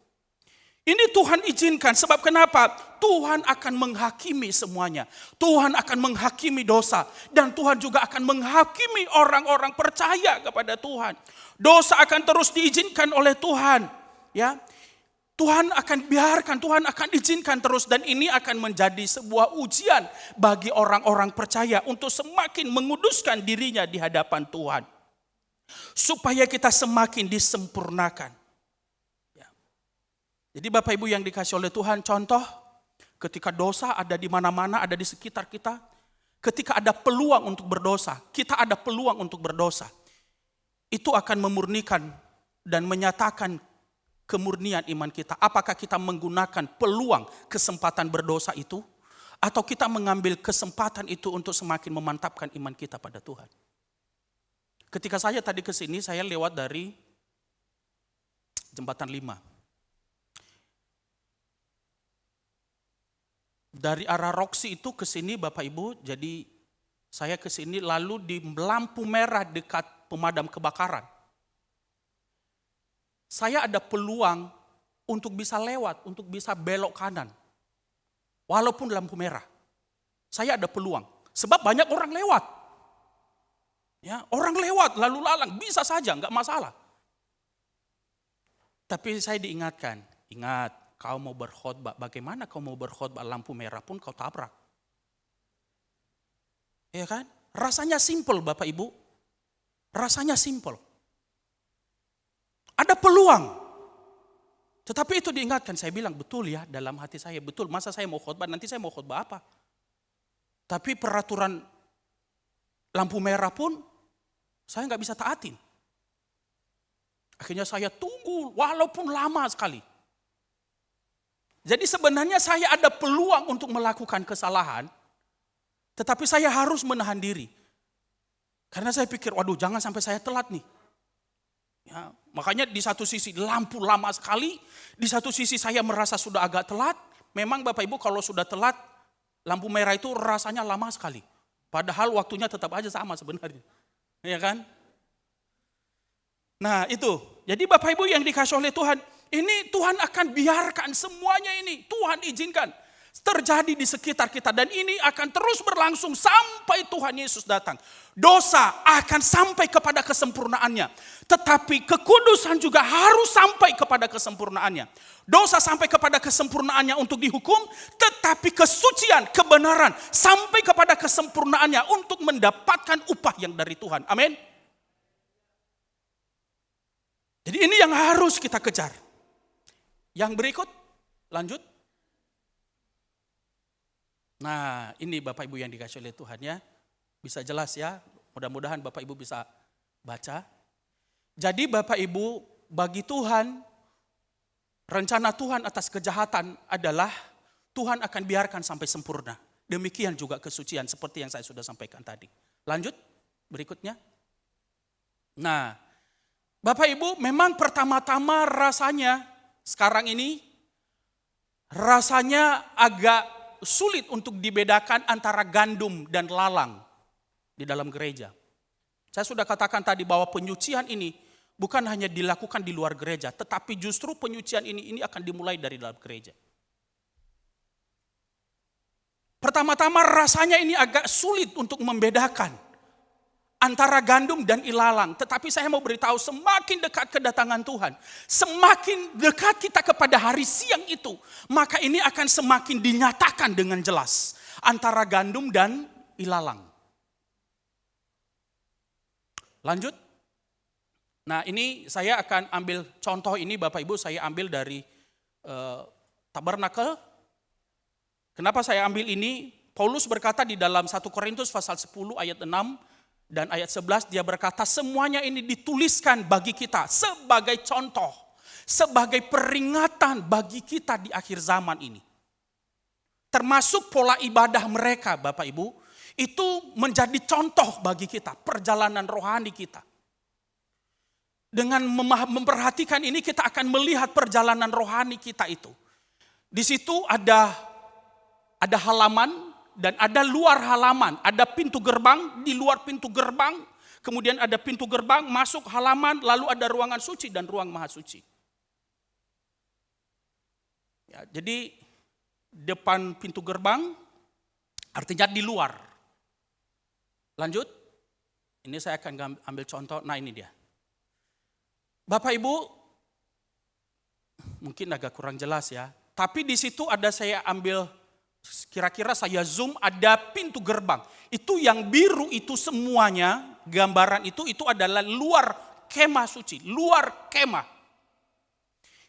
[SPEAKER 6] Ini Tuhan izinkan, sebab kenapa? Tuhan akan menghakimi semuanya. Tuhan akan menghakimi dosa. Dan Tuhan juga akan menghakimi orang-orang percaya kepada Tuhan. Dosa akan terus diizinkan oleh Tuhan. Ya. Tuhan akan biarkan, Tuhan akan izinkan terus, dan ini akan menjadi sebuah ujian bagi orang-orang percaya untuk semakin menguduskan dirinya di hadapan Tuhan. Supaya kita semakin disempurnakan. Ya. Jadi Bapak Ibu yang dikasih oleh Tuhan, contoh ketika dosa ada di mana-mana, ada di sekitar kita. Ketika ada peluang untuk berdosa, kita ada peluang untuk berdosa. Itu akan memurnikan dan menyatakan kemurnian iman kita. Apakah kita menggunakan peluang kesempatan berdosa itu, atau kita mengambil kesempatan itu untuk semakin memantapkan iman kita pada Tuhan. Ketika saya tadi ke sini, saya lewat dari Jembatan 5. Dari arah Roxy itu ke sini Bapak Ibu, jadi saya ke sini lalu di lampu merah dekat pemadam kebakaran. Saya ada peluang untuk bisa lewat, untuk bisa belok kanan. Walaupun lampu merah. Saya ada peluang. Sebab banyak orang lewat. Ya, orang lewat, lalu lalang, bisa saja, enggak masalah. Tapi saya diingatkan, ingat, kau mau berkhotbah, bagaimana kau mau berkhotbah lampu merah pun kau tabrak. Ya kan? Rasanya simpel Bapak Ibu. Rasanya simpel. Ada peluang. Tetapi itu diingatkan, saya bilang betul ya dalam hati saya, betul. Masa saya mau khotbah, nanti saya mau khotbah apa? Tapi peraturan lampu merah pun saya nggak bisa taatin. Akhirnya saya tunggu walaupun lama sekali. Jadi sebenarnya saya ada peluang untuk melakukan kesalahan, tetapi saya harus menahan diri. Karena saya pikir, waduh jangan sampai saya telat nih. Ya, makanya di satu sisi lampu lama sekali, di satu sisi saya merasa sudah agak telat. Memang Bapak Ibu kalau sudah telat, lampu merah itu rasanya lama sekali. Padahal waktunya tetap aja sama sebenarnya. Ya kan? Nah itu, jadi Bapak Ibu yang dikasih oleh Tuhan, ini Tuhan akan biarkan semuanya ini, Tuhan izinkan terjadi di sekitar kita. Dan ini akan terus berlangsung sampai Tuhan Yesus datang. Dosa akan sampai kepada kesempurnaannya. Tetapi kekudusan juga harus sampai kepada kesempurnaannya. Dosa sampai kepada kesempurnaannya untuk dihukum. Tetapi kesucian, kebenaran sampai kepada kesempurnaannya untuk mendapatkan upah yang dari Tuhan. Amin. Jadi ini yang harus kita kejar. Yang berikut, lanjut. Nah ini Bapak Ibu yang dikasih oleh Tuhan ya. Bisa jelas ya, mudah-mudahan Bapak Ibu bisa baca. Jadi Bapak Ibu, bagi Tuhan, rencana Tuhan atas kejahatan adalah Tuhan akan biarkan sampai sempurna. Demikian juga kesucian seperti yang saya sudah sampaikan tadi. Lanjut, berikutnya. Nah, Bapak Ibu memang pertama-tama rasanya sekarang ini rasanya agak sulit untuk dibedakan antara gandum dan lalang di dalam gereja. Saya sudah katakan tadi bahwa penyucian ini bukan hanya dilakukan di luar gereja, tetapi justru penyucian ini akan dimulai dari dalam gereja. Pertama-tama rasanya ini agak sulit untuk membedakan antara gandum dan ilalang. Tetapi saya mau beritahu, semakin dekat kedatangan Tuhan, semakin dekat kita kepada hari siang itu, maka ini akan semakin dinyatakan dengan jelas antara gandum dan ilalang. Lanjut. Nah ini saya akan ambil contoh ini Bapak Ibu, saya ambil dari Tabernakel. Kenapa saya ambil ini? Paulus berkata di dalam 1 Korintus pasal 10 ayat 6 dan ayat 11, dia berkata semuanya ini dituliskan bagi kita sebagai contoh, sebagai peringatan bagi kita di akhir zaman ini. Termasuk pola ibadah mereka Bapak Ibu, itu menjadi contoh bagi kita, perjalanan rohani kita. Dengan memperhatikan ini kita akan melihat perjalanan rohani kita itu. Di situ ada halaman dan ada luar halaman, ada pintu gerbang, di luar pintu gerbang, kemudian ada pintu gerbang, masuk halaman, lalu ada ruangan suci dan ruang maha suci. Ya, jadi depan pintu gerbang artinya di luar. Lanjut, ini saya akan ambil contoh, nah ini dia. Bapak Ibu, mungkin agak kurang jelas ya, tapi di situ ada saya ambil, kira-kira saya zoom, ada pintu gerbang. Itu yang biru itu semuanya, gambaran itu adalah luar kemah suci, luar kemah.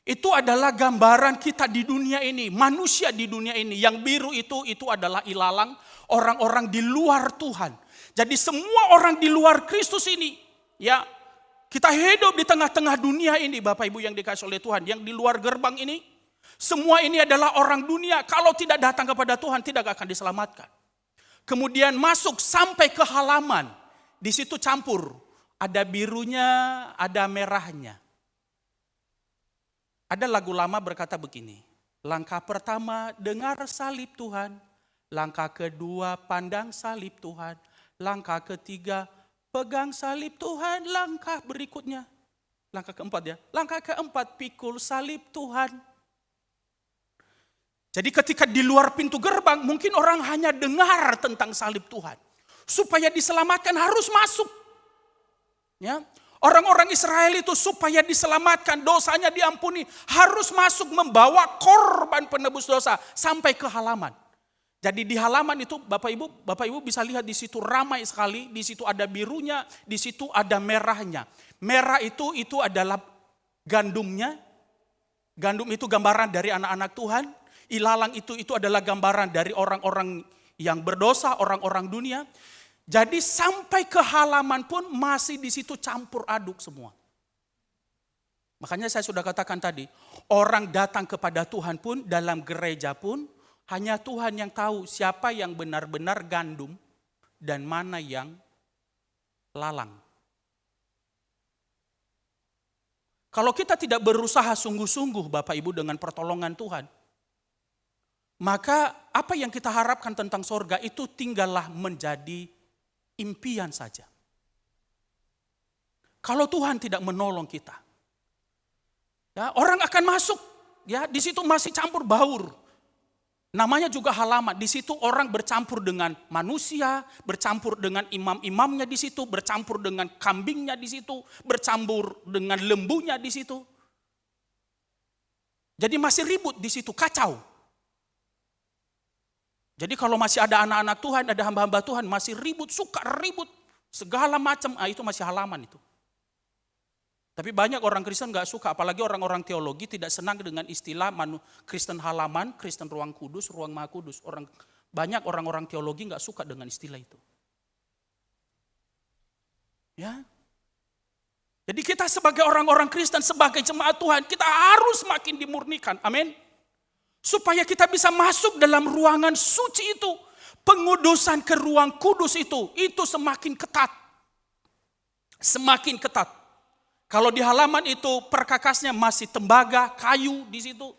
[SPEAKER 6] Itu adalah gambaran kita di dunia ini, manusia di dunia ini. Yang biru itu adalah ilalang, orang-orang di luar Tuhan. Jadi semua orang di luar Kristus ini, ya kita hidup di tengah-tengah dunia ini Bapak Ibu yang dikasih oleh Tuhan. Yang di luar gerbang ini, semua ini adalah orang dunia. Kalau tidak datang kepada Tuhan tidak akan diselamatkan. Kemudian masuk sampai ke halaman. Di situ campur. Ada birunya, ada merahnya. Ada lagu lama berkata begini. Langkah pertama dengar salib Tuhan. Langkah kedua pandang salib Tuhan. Langkah ketiga pegang salib Tuhan. Langkah berikutnya. Langkah keempat ya. Langkah keempat pikul salib Tuhan. Jadi ketika di luar pintu gerbang, mungkin orang hanya dengar tentang salib Tuhan. Supaya diselamatkan harus masuk. Ya, orang-orang Israel itu supaya diselamatkan, dosanya diampuni, harus masuk membawa korban penebus dosa sampai ke halaman. Jadi di halaman itu Bapak Ibu bisa lihat di situ ramai sekali, di situ ada birunya, di situ ada merahnya. Merah itu adalah gandumnya. Gandum itu gambaran dari anak-anak Tuhan. Ilalang itu adalah gambaran dari orang-orang yang berdosa, orang-orang dunia. Jadi sampai ke halaman pun masih di situ campur aduk semua. Makanya saya sudah katakan tadi, orang datang kepada Tuhan pun dalam gereja pun hanya Tuhan yang tahu siapa yang benar-benar gandum dan mana yang lalang. Kalau kita tidak berusaha sungguh-sungguh Bapak Ibu dengan pertolongan Tuhan, maka apa yang kita harapkan tentang sorga itu tinggallah menjadi impian saja. kalau Tuhan tidak menolong kita. Ya, orang akan masuk, ya di situ masih campur baur. Namanya juga halaman. Di situ orang bercampur dengan manusia, bercampur dengan imam-imamnya di situ, bercampur dengan kambingnya di situ, bercampur dengan lembunya di situ. Jadi masih ribut di situ, kacau. Jadi kalau masih ada anak-anak Tuhan, ada hamba-hamba Tuhan, masih ribut, suka ribut, segala macam, itu masih halaman itu. Tapi banyak orang Kristen gak suka, apalagi orang-orang teologi tidak senang dengan istilah Kristen halaman, Kristen ruang kudus, ruang maha kudus. Banyak orang-orang teologi gak suka dengan istilah itu. Ya. Jadi kita sebagai orang-orang Kristen, sebagai jemaat Tuhan, kita harus makin dimurnikan. Amin. Supaya kita bisa masuk dalam ruangan suci itu. Pengudusan ke ruang kudus itu semakin ketat. Semakin ketat. Kalau di halaman itu perkakasnya masih tembaga, kayu di situ.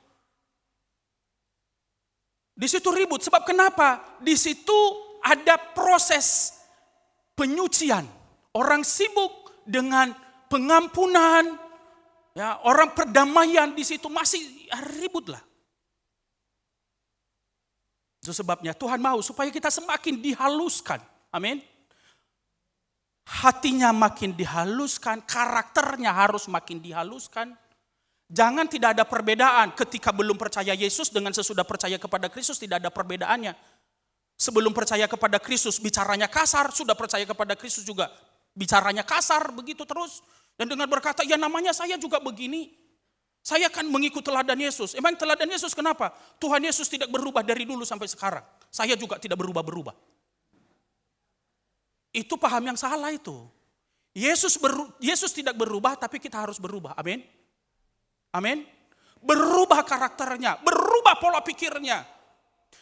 [SPEAKER 6] Di situ ribut. Sebab kenapa? Di situ ada proses penyucian. Orang sibuk dengan pengampunan. Ya, orang perdamaian di situ masih ribut lah. Itu sebabnya Tuhan mau supaya kita semakin dihaluskan. Amin. Hatinya makin dihaluskan, karakternya harus makin dihaluskan. Jangan tidak ada perbedaan ketika belum percaya Yesus dengan sesudah percaya kepada Kristus, tidak ada perbedaannya. Sebelum percaya kepada Kristus bicaranya kasar, sudah percaya kepada Kristus juga bicaranya kasar, begitu terus. Dan dengan berkata, ya namanya saya juga begini. Saya akan mengikut teladan Yesus. Emang teladan Yesus kenapa? Tuhan Yesus tidak berubah dari dulu sampai sekarang. Saya juga tidak berubah-berubah. Itu paham yang salah itu. Yesus tidak berubah, tapi kita harus berubah. Amin. Amin. Berubah karakternya, berubah pola pikirnya.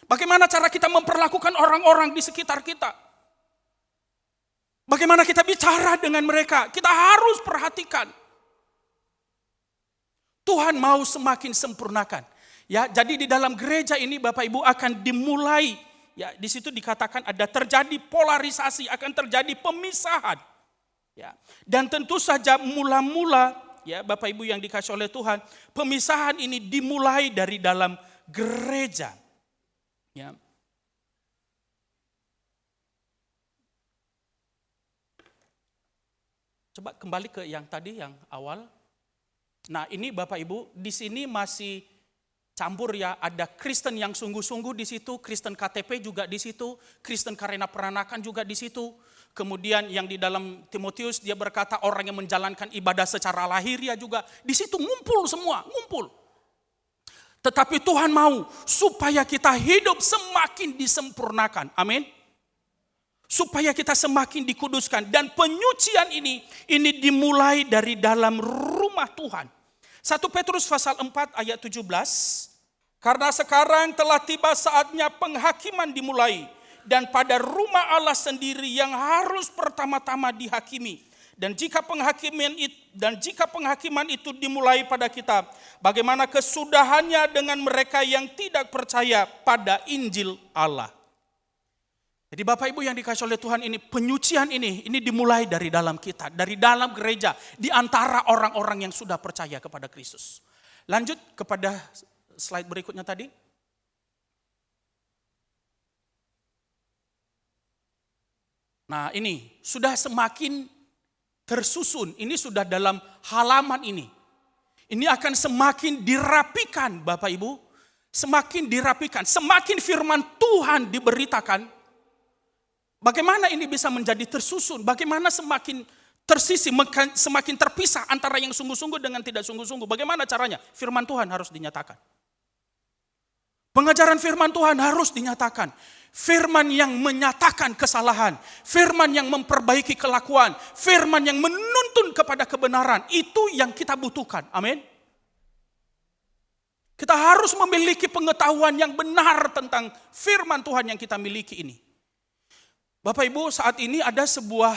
[SPEAKER 6] Bagaimana cara kita memperlakukan orang-orang di sekitar kita? Bagaimana kita bicara dengan mereka? Kita harus perhatikan. Tuhan mau semakin sempurnakan. Ya, jadi di dalam gereja ini Bapak Ibu akan dimulai. Ya, di situ dikatakan ada terjadi polarisasi, akan terjadi pemisahan. Ya, dan tentu saja mula-mula, ya Bapak Ibu yang dikasih oleh Tuhan, pemisahan ini dimulai dari dalam gereja. Ya. Coba kembali ke yang tadi, yang awal. Nah, ini Bapak Ibu, di sini masih campur ya, ada Kristen yang sungguh-sungguh di situ, Kristen KTP juga di situ, Kristen karena peranakan juga di situ. Kemudian yang di dalam Timotius dia berkata orang yang menjalankan ibadah secara lahiriah juga di situ ngumpul semua, ngumpul. Tetapi Tuhan mau supaya kita hidup semakin disempurnakan. Amin. Supaya kita semakin dikuduskan dan penyucian ini dimulai dari dalam rumah Tuhan. 1 Petrus pasal 4 ayat 17. Karena sekarang telah tiba saatnya penghakiman dimulai. Dan pada rumah Allah sendiri yang harus pertama-tama dihakimi. Dan jika penghakiman itu dimulai pada kita, bagaimana kesudahannya dengan mereka yang tidak percaya pada Injil Allah. Jadi Bapak Ibu yang dikasih oleh Tuhan ini, penyucian ini dimulai dari dalam kita, dari dalam gereja, di antara orang-orang yang sudah percaya kepada Kristus. Lanjut kepada slide berikutnya tadi. Nah ini sudah semakin tersusun, ini sudah dalam halaman ini. Ini akan semakin dirapikan Bapak Ibu, semakin dirapikan, semakin firman Tuhan diberitakan. Bagaimana ini bisa menjadi tersusun? Bagaimana semakin tersisi, semakin terpisah antara yang sungguh-sungguh dengan tidak sungguh-sungguh? Bagaimana caranya? Firman Tuhan harus dinyatakan. Pengajaran firman Tuhan harus dinyatakan. Firman yang menyatakan kesalahan. Firman yang memperbaiki kelakuan. Firman yang menuntun kepada kebenaran. Itu yang kita butuhkan. Amin. Kita harus memiliki pengetahuan yang benar tentang firman Tuhan yang kita miliki ini. Bapak Ibu, saat ini ada sebuah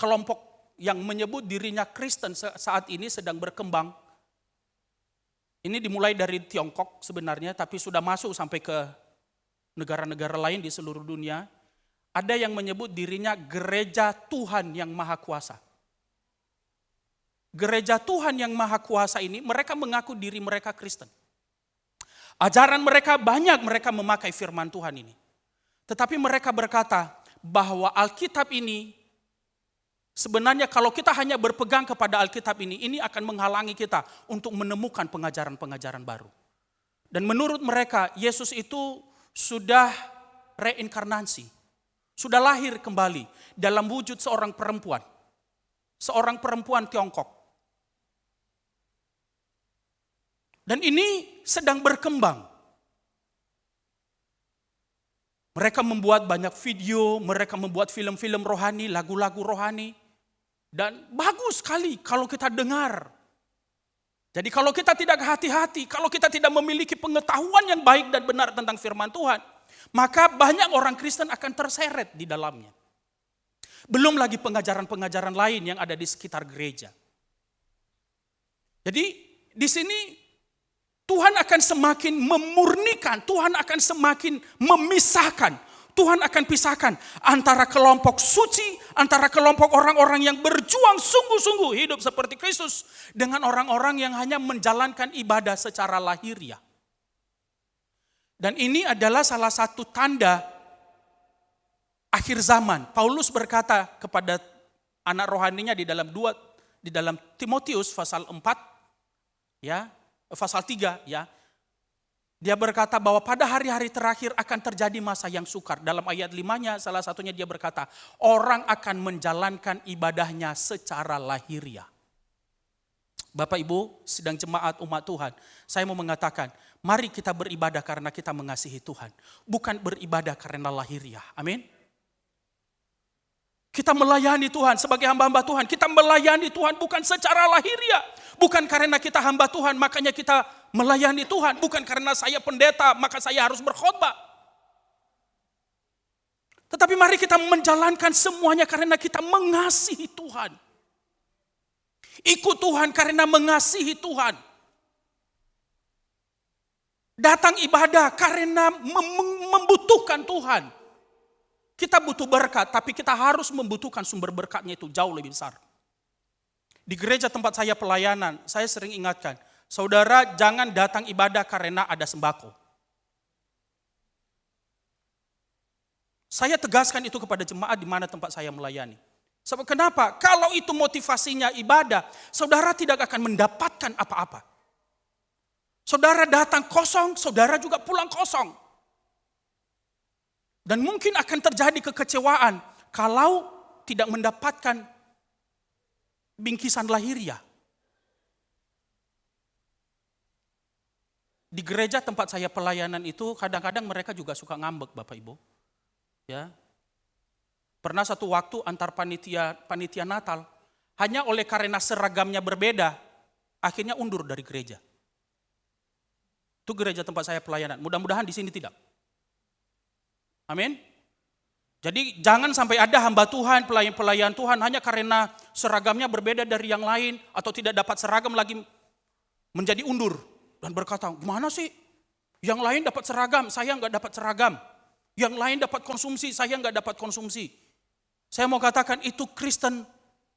[SPEAKER 6] kelompok yang menyebut dirinya Kristen saat ini sedang berkembang. Ini dimulai dari Tiongkok sebenarnya, tapi sudah masuk sampai ke negara-negara lain di seluruh dunia. ada yang menyebut dirinya gereja Tuhan yang Maha Kuasa. Gereja Tuhan yang Maha Kuasa ini, mereka mengaku diri mereka Kristen. Ajaran mereka banyak, mereka memakai firman Tuhan ini. Tetapi mereka berkata bahwa Alkitab ini, sebenarnya kalau kita hanya berpegang kepada Alkitab ini akan menghalangi kita untuk menemukan pengajaran-pengajaran baru. Dan menurut mereka, Yesus itu sudah reinkarnasi, sudah lahir kembali dalam wujud seorang perempuan Tiongkok. Dan ini sedang berkembang. Mereka membuat banyak video, mereka membuat film-film rohani, lagu-lagu rohani. Dan bagus sekali kalau kita dengar. Jadi kalau kita tidak hati-hati, kalau kita tidak memiliki pengetahuan yang baik dan benar tentang firman Tuhan, maka banyak orang Kristen akan terseret di dalamnya. Belum lagi pengajaran-pengajaran lain yang ada di sekitar gereja. Jadi di sini Tuhan akan semakin memurnikan, Tuhan akan semakin memisahkan, Tuhan akan pisahkan antara kelompok suci, antara kelompok orang-orang yang berjuang sungguh-sungguh hidup seperti Kristus, dengan orang-orang yang hanya menjalankan ibadah secara lahiriah. Dan ini adalah salah satu tanda akhir zaman. Paulus berkata kepada anak rohaninya di dalam Timotius pasal 4, ya, pasal 3, ya. Dia berkata bahwa pada hari-hari terakhir akan terjadi masa yang sukar. Dalam ayat 5-nya salah satunya dia berkata, orang akan menjalankan ibadahnya secara lahiriah. Bapak Ibu, sidang jemaat umat Tuhan, saya mau mengatakan, mari kita beribadah karena kita mengasihi Tuhan, bukan beribadah karena lahiriah. Amin. Kita melayani Tuhan sebagai hamba-hamba Tuhan. Kita melayani Tuhan bukan secara lahiriah. Bukan karena kita hamba Tuhan makanya kita melayani Tuhan. Bukan karena saya pendeta maka saya harus berkhotbah. Tetapi mari kita menjalankan semuanya karena kita mengasihi Tuhan. Ikut Tuhan karena mengasihi Tuhan. Datang ibadah karena membutuhkan Tuhan. Kita butuh berkat, tapi kita harus membutuhkan sumber berkatnya itu jauh lebih besar. Di gereja tempat saya pelayanan, saya sering ingatkan, saudara jangan datang ibadah karena ada sembako. Saya tegaskan itu kepada jemaat di mana tempat saya melayani. Sebab kenapa? Kalau itu motivasinya ibadah, saudara tidak akan mendapatkan apa-apa. Saudara datang kosong, saudara juga pulang kosong. Dan mungkin akan terjadi kekecewaan kalau tidak mendapatkan bingkisan lahiriah. Di gereja tempat saya pelayanan itu kadang-kadang mereka juga suka ngambek Bapak Ibu. Ya. Pernah satu waktu antar panitia Natal, hanya oleh karena seragamnya berbeda, akhirnya undur dari gereja. Itu gereja tempat saya pelayanan. Mudah-mudahan di sini tidak. Amin. Jadi jangan sampai ada hamba Tuhan, pelayan Tuhan hanya karena seragamnya berbeda dari yang lain atau tidak dapat seragam lagi menjadi undur dan berkata, gimana sih? Yang lain dapat seragam, saya nggak dapat seragam. Yang lain dapat konsumsi, saya nggak dapat konsumsi. Saya mau katakan itu Kristen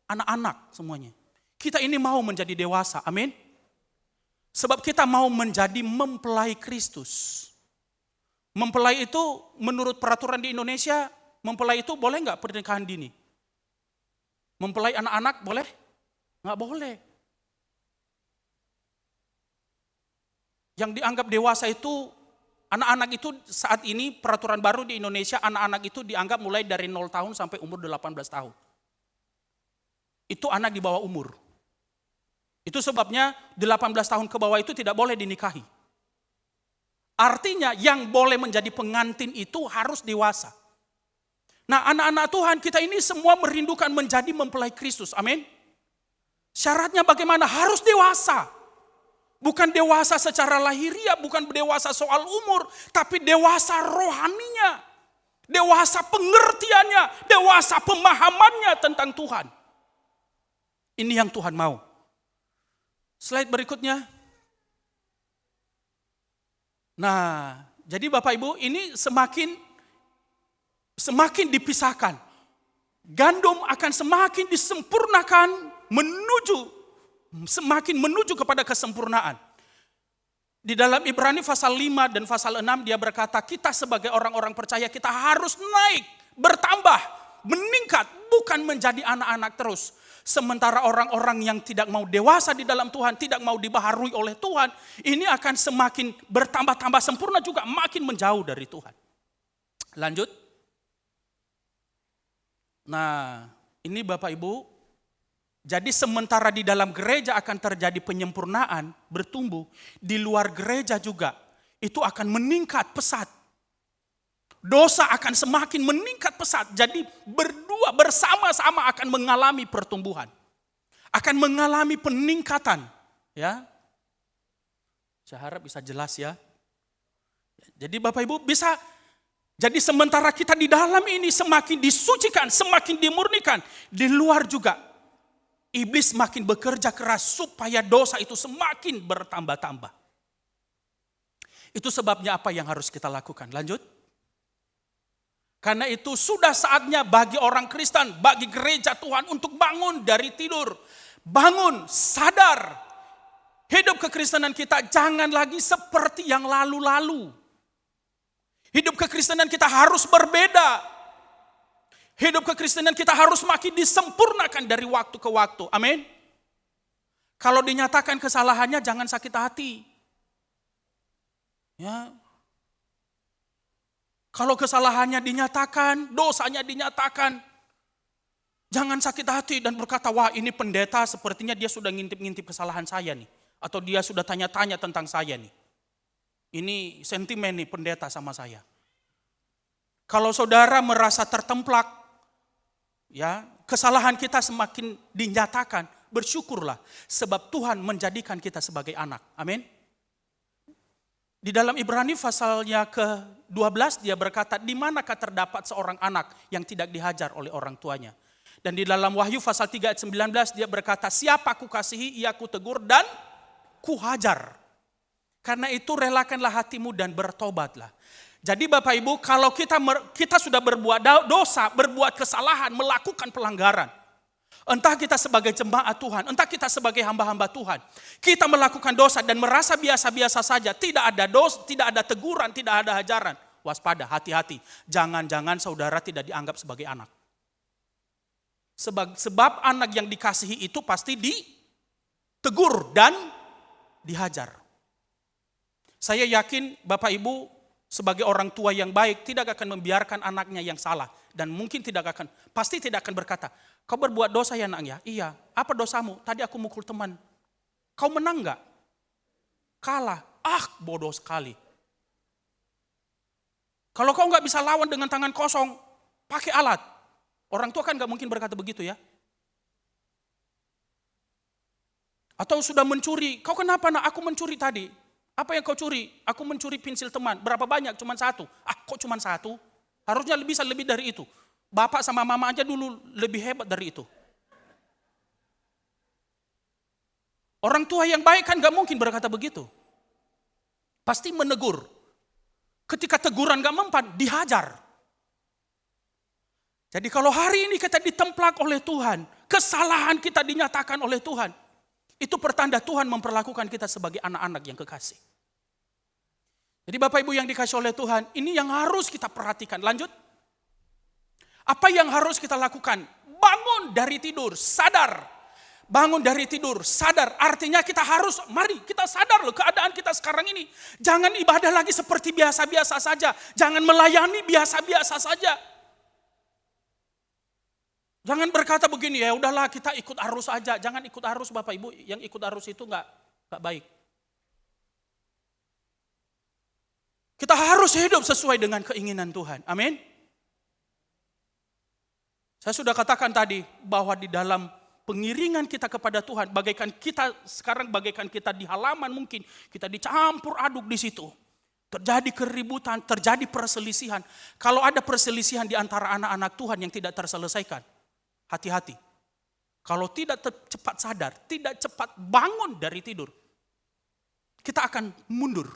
[SPEAKER 6] anak-anak semuanya. Kita ini mau menjadi dewasa, amin. Sebab kita mau menjadi mempelai Kristus. Mempelai itu menurut peraturan di Indonesia, mempelai itu boleh nggak pernikahan dini? Mempelai anak-anak boleh? Nggak boleh. Yang dianggap dewasa itu, anak-anak itu saat ini peraturan baru di Indonesia, anak-anak itu dianggap mulai dari 0 tahun sampai umur 18 tahun. Itu anak di bawah umur. Itu sebabnya 18 tahun ke bawah itu tidak boleh dinikahi. Artinya yang boleh menjadi pengantin itu harus dewasa. Nah anak-anak Tuhan kita ini semua merindukan menjadi mempelai Kristus. Amin. Syaratnya bagaimana? Harus dewasa. Bukan dewasa secara lahiriah, bukan dewasa soal umur. Tapi dewasa rohaninya. Dewasa pengertiannya. Dewasa pemahamannya tentang Tuhan. Ini yang Tuhan mau. Slide berikutnya. Nah, jadi Bapak Ibu ini semakin semakin dipisahkan. Gandum akan semakin disempurnakan semakin menuju kepada kesempurnaan. Di dalam Ibrani pasal 5 dan pasal 6 dia berkata, kita sebagai orang-orang percaya kita harus naik, bertambah, meningkat, bukan menjadi anak-anak terus. Sementara orang-orang yang tidak mau dewasa di dalam Tuhan, tidak mau dibaharui oleh Tuhan, ini akan semakin bertambah-tambah sempurna juga, makin menjauh dari Tuhan. Lanjut. Nah, ini Bapak Ibu, jadi sementara di dalam gereja akan terjadi penyempurnaan, bertumbuh, di luar gereja juga itu akan meningkat pesat. Dosa akan semakin meningkat pesat. Jadi berdua bersama-sama akan mengalami pertumbuhan. Akan mengalami peningkatan, ya. Saya harap bisa jelas ya. Jadi Bapak Ibu bisa, jadi sementara kita di dalam ini semakin disucikan, semakin dimurnikan, di luar juga iblis makin bekerja keras supaya dosa itu semakin bertambah-tambah. Itu sebabnya apa yang harus kita lakukan. Lanjut. Karena itu sudah saatnya bagi orang Kristen, bagi gereja Tuhan untuk bangun dari tidur. Bangun, sadar. Hidup kekristenan kita jangan lagi seperti yang lalu-lalu. Hidup kekristenan kita harus berbeda. Hidup kekristenan kita harus makin disempurnakan dari waktu ke waktu. Amin. Kalau dinyatakan kesalahannya jangan sakit hati. Ya. Kalau kesalahannya dinyatakan, dosanya dinyatakan, jangan sakit hati dan berkata, wah ini pendeta sepertinya dia sudah ngintip-ngintip kesalahan saya nih. Atau dia sudah tanya-tanya tentang saya nih. Ini sentimen nih pendeta sama saya. Kalau saudara merasa tertemplak, ya, kesalahan kita semakin dinyatakan, bersyukurlah sebab Tuhan menjadikan kita sebagai anak. Amin. Di dalam Ibrani pasalnya ke-12 dia berkata, di manakah terdapat seorang anak yang tidak dihajar oleh orang tuanya. Dan di dalam Wahyu pasal 3 ayat 19 dia berkata, siapa ku kasihi ia ku tegur dan ku hajar. Karena itu relakanlah hatimu dan bertobatlah. Jadi Bapak Ibu, kalau kita sudah berbuat dosa, berbuat kesalahan, melakukan pelanggaran. Entah kita sebagai jemaat Tuhan, entah kita sebagai hamba-hamba Tuhan. Kita melakukan dosa dan merasa biasa-biasa saja. Tidak ada dosa, tidak ada teguran, tidak ada hajaran. Waspada, hati-hati. Jangan-jangan saudara tidak dianggap sebagai anak. Sebab anak yang dikasihi itu pasti ditegur dan dihajar. Saya yakin Bapak Ibu sebagai orang tua yang baik tidak akan membiarkan anaknya yang salah. Dan mungkin pasti tidak akan berkata, kau berbuat dosa ya nak ya? Iya, apa dosamu? Tadi aku mukul teman. Kau menang gak? Kalah. Bodoh sekali. Kalau kau gak bisa lawan dengan tangan kosong, pakai alat. Orang tua kan gak mungkin berkata begitu ya. Atau sudah mencuri, kau kenapa nak? Aku mencuri tadi. Apa yang kau curi? Aku mencuri pensil teman. Berapa banyak? Cuma satu. Kok cuma satu? Harusnya bisa lebih dari itu. Bapak sama mama aja dulu lebih hebat dari itu. Orang tua yang baik kan gak mungkin berkata begitu. Pasti menegur. Ketika teguran gak mempan, dihajar. Jadi kalau hari ini kita ditemplak oleh Tuhan, kesalahan kita dinyatakan oleh Tuhan, itu pertanda Tuhan memperlakukan kita sebagai anak-anak yang kekasih. Jadi Bapak Ibu yang dikasih oleh Tuhan, ini yang harus kita perhatikan. Lanjut. Apa yang harus kita lakukan? Bangun dari tidur, sadar. Bangun dari tidur, sadar. Artinya kita harus, mari kita sadar loh keadaan kita sekarang ini. Jangan ibadah lagi seperti biasa-biasa saja. Jangan melayani biasa-biasa saja. Jangan berkata begini, ya udahlah kita ikut arus aja. Jangan ikut arus Bapak Ibu, yang ikut arus itu enggak baik. Kita harus hidup sesuai dengan keinginan Tuhan. Amin. Saya sudah katakan tadi bahwa di dalam pengiringan kita kepada Tuhan, bagaikan kita di halaman mungkin, kita dicampur aduk di situ. Terjadi keributan, terjadi perselisihan. Kalau ada perselisihan di antara anak-anak Tuhan yang tidak terselesaikan, hati-hati. Kalau tidak cepat sadar, tidak cepat bangun dari tidur, kita akan mundur.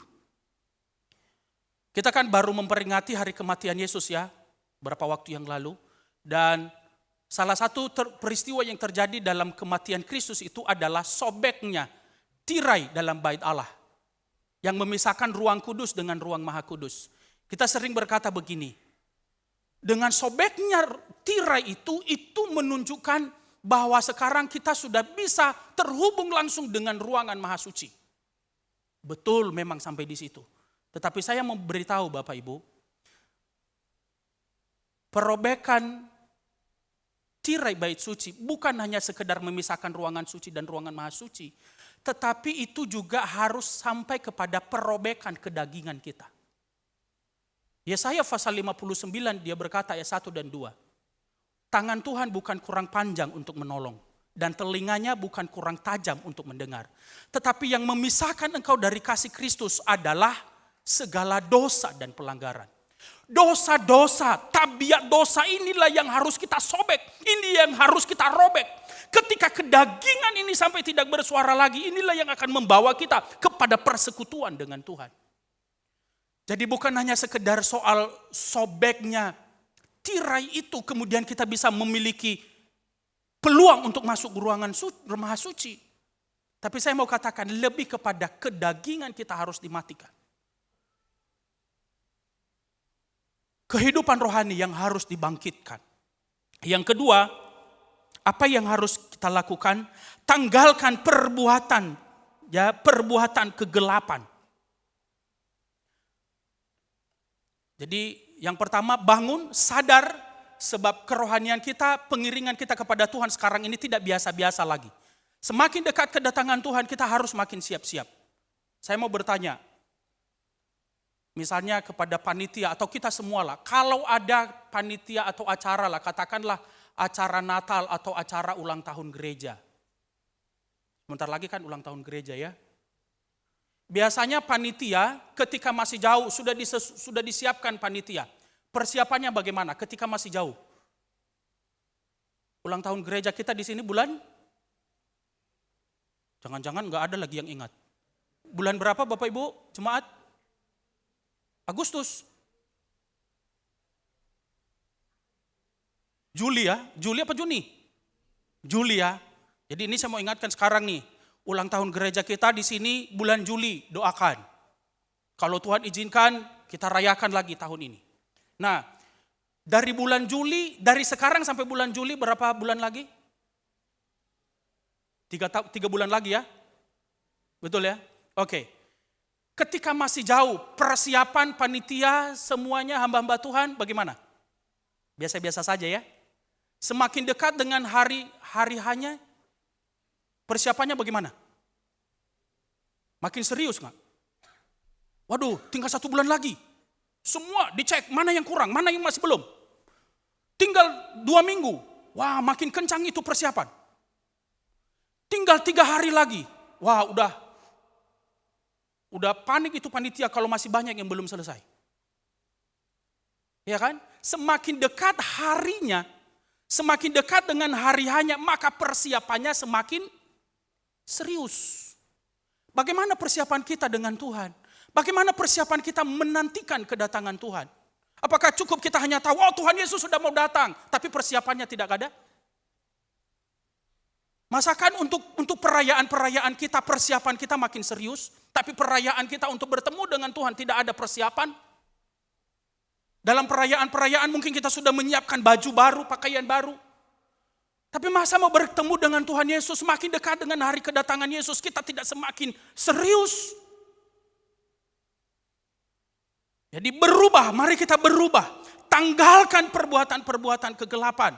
[SPEAKER 6] Kita kan baru memperingati hari kematian Yesus ya. beberapa waktu yang lalu. Dan salah satu peristiwa yang terjadi dalam kematian Kristus itu adalah sobeknya tirai dalam bait Allah yang memisahkan ruang kudus dengan ruang maha kudus. Kita sering berkata begini, dengan sobeknya tirai itu menunjukkan bahwa sekarang kita sudah bisa terhubung langsung dengan ruangan maha suci. Betul memang sampai di situ. Tetapi saya mau beritahu Bapak Ibu, perobekan tirai bait suci bukan hanya sekedar memisahkan ruangan suci dan ruangan maha suci, tetapi itu juga harus sampai kepada perobekan kedagingan kita. Yesaya pasal 59 dia berkata ayat 1 dan 2. Tangan Tuhan bukan kurang panjang untuk menolong dan telinganya bukan kurang tajam untuk mendengar. Tetapi yang memisahkan engkau dari kasih Kristus adalah segala dosa dan pelanggaran. Dosa-dosa, tabiat dosa inilah yang harus kita sobek. Ini yang harus kita robek. Ketika kedagingan ini sampai tidak bersuara lagi, inilah yang akan membawa kita kepada persekutuan dengan Tuhan. Jadi bukan hanya sekedar soal sobeknya tirai itu, kemudian kita bisa memiliki peluang untuk masuk ruangan maha suci. Tapi saya mau katakan lebih kepada kedagingan kita harus dimatikan. Kehidupan rohani yang harus dibangkitkan. Yang kedua, apa yang harus kita lakukan? Tanggalkan perbuatan, perbuatan kegelapan. Jadi yang pertama, bangun, sadar sebab kerohanian kita, pengiringan kita kepada Tuhan sekarang ini tidak biasa-biasa lagi. Semakin dekat kedatangan Tuhan, kita harus makin siap-siap. Saya mau bertanya, misalnya kepada panitia atau kita semua lah, kalau ada panitia atau acara lah, katakanlah acara Natal atau acara ulang tahun gereja. Sebentar lagi kan ulang tahun gereja ya. Biasanya panitia ketika masih jauh sudah disiapkan panitia. Persiapannya bagaimana ketika masih jauh? Ulang tahun gereja kita di sini bulan? Jangan-jangan nggak ada lagi yang ingat. Bulan berapa Bapak Ibu jemaat? Agustus. Juli ya? Juli apa Juni? Juli ya. Jadi ini saya mau ingatkan sekarang nih. Ulang tahun gereja kita di sini bulan Juli, doakan. Kalau Tuhan izinkan, kita rayakan lagi tahun ini. Nah, dari bulan Juli, dari sekarang sampai bulan Juli berapa bulan lagi? 3 bulan lagi ya? Betul ya? Oke. Ketika masih jauh, persiapan panitia semuanya hamba-hamba Tuhan bagaimana? Biasa-biasa saja ya. Semakin dekat dengan hari hanya, persiapannya bagaimana? Makin serius nggak? Waduh, tinggal 1 bulan lagi. Semua dicek, mana yang kurang, mana yang masih belum. Tinggal 2 minggu. Wah, makin kencang itu persiapan. Tinggal 3 hari lagi. Wah, udah panik itu panitia kalau masih banyak yang belum selesai. Ya kan? Semakin dekat harinya, semakin dekat dengan hari hanya, maka persiapannya semakin serius. Bagaimana persiapan kita dengan Tuhan? Bagaimana persiapan kita menantikan kedatangan Tuhan? Apakah cukup kita hanya tahu, oh Tuhan Yesus sudah mau datang, tapi persiapannya tidak ada? Masakan untuk perayaan-perayaan kita, persiapan kita makin serius, tapi perayaan kita untuk bertemu dengan Tuhan tidak ada persiapan? Dalam perayaan-perayaan mungkin kita sudah menyiapkan baju baru, pakaian baru. Tapi masa mau bertemu dengan Tuhan Yesus, semakin dekat dengan hari kedatangan Yesus, kita tidak semakin serius. Jadi berubah, mari kita berubah. Tanggalkan perbuatan-perbuatan kegelapan.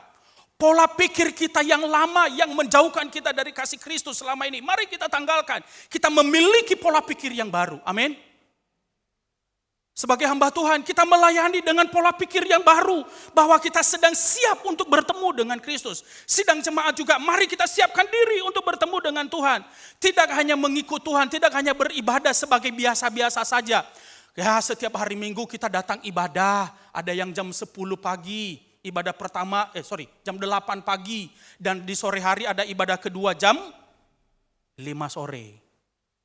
[SPEAKER 6] Pola pikir kita yang lama yang menjauhkan kita dari kasih Kristus selama ini. Mari kita tanggalkan. Kita memiliki pola pikir yang baru. Amin. Sebagai hamba Tuhan, kita melayani dengan pola pikir yang baru. Bahwa kita sedang siap untuk bertemu dengan Kristus. Sidang jemaat juga, mari kita siapkan diri untuk bertemu dengan Tuhan. Tidak hanya mengikut Tuhan, tidak hanya beribadah sebagai biasa-biasa saja. Ya, setiap hari Minggu kita datang ibadah. Ada yang jam 10 pagi, ibadah pertama, jam 8 pagi. Dan di sore hari ada ibadah kedua jam 5 sore.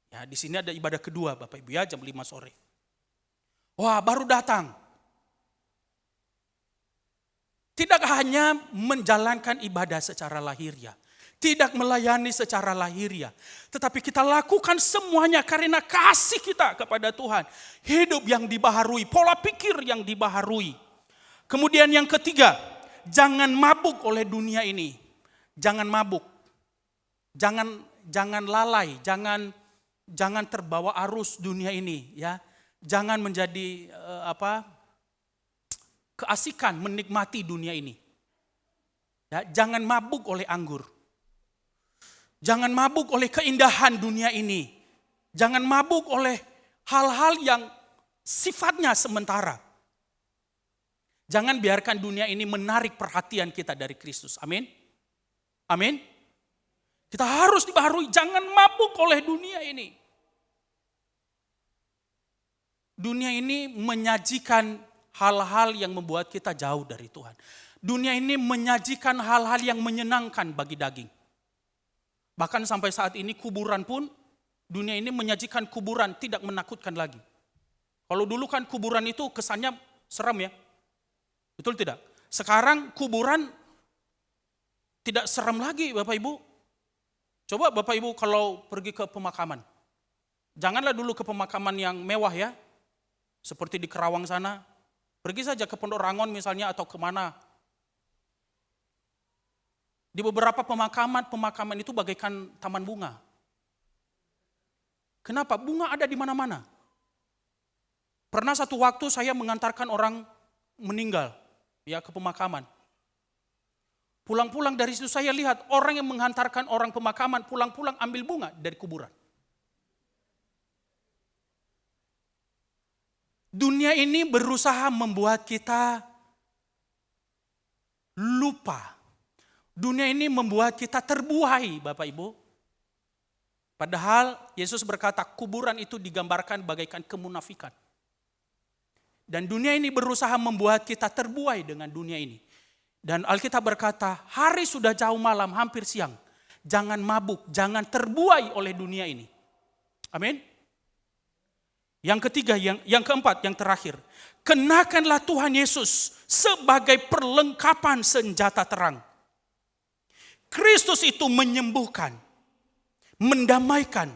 [SPEAKER 6] Ya, di sini ada ibadah kedua Bapak Ibu ya, jam 5 sore. Wah, baru datang. Tidak hanya menjalankan ibadah secara lahiriah, tidak melayani secara lahiriah, tetapi kita lakukan semuanya karena kasih kita kepada Tuhan. Hidup yang dibaharui, pola pikir yang dibaharui. Kemudian yang ketiga, jangan mabuk oleh dunia ini. Jangan mabuk. Jangan lalai, jangan terbawa arus dunia ini, ya. Jangan menjadi keasikan menikmati dunia ini. Ya, jangan mabuk oleh anggur. Jangan mabuk oleh keindahan dunia ini. Jangan mabuk oleh hal-hal yang sifatnya sementara. Jangan biarkan dunia ini menarik perhatian kita dari Kristus. Amin. Amin. Kita harus dibaharui, jangan mabuk oleh dunia ini. Dunia ini menyajikan hal-hal yang membuat kita jauh dari Tuhan. Dunia ini menyajikan hal-hal yang menyenangkan bagi daging. Bahkan sampai saat ini kuburan pun, dunia ini menyajikan kuburan tidak menakutkan lagi. Kalau dulu kan kuburan itu kesannya serem ya. Betul tidak? Sekarang kuburan tidak serem lagi Bapak Ibu. Coba Bapak Ibu kalau pergi ke pemakaman. Janganlah dulu ke pemakaman yang mewah ya. Seperti di Kerawang sana. Pergi saja ke Pondok Rangon misalnya atau kemana. Di beberapa pemakaman itu bagaikan taman bunga. Kenapa? Bunga ada di mana-mana. Pernah satu waktu saya mengantarkan orang meninggal ya ke pemakaman. Pulang-pulang dari situ saya lihat orang yang menghantarkan orang pemakaman pulang-pulang ambil bunga dari kuburan. Dunia ini berusaha membuat kita lupa. Dunia ini membuat kita terbuai Bapak Ibu. Padahal Yesus berkata kuburan itu digambarkan bagaikan kemunafikan. Dan dunia ini berusaha membuat kita terbuai dengan dunia ini. Dan Alkitab berkata hari sudah jauh malam hampir siang. Jangan mabuk, jangan terbuai oleh dunia ini. Amin. Yang ketiga, yang keempat, yang terakhir. Kenakanlah Tuhan Yesus sebagai perlengkapan senjata terang. Kristus itu menyembuhkan, mendamaikan.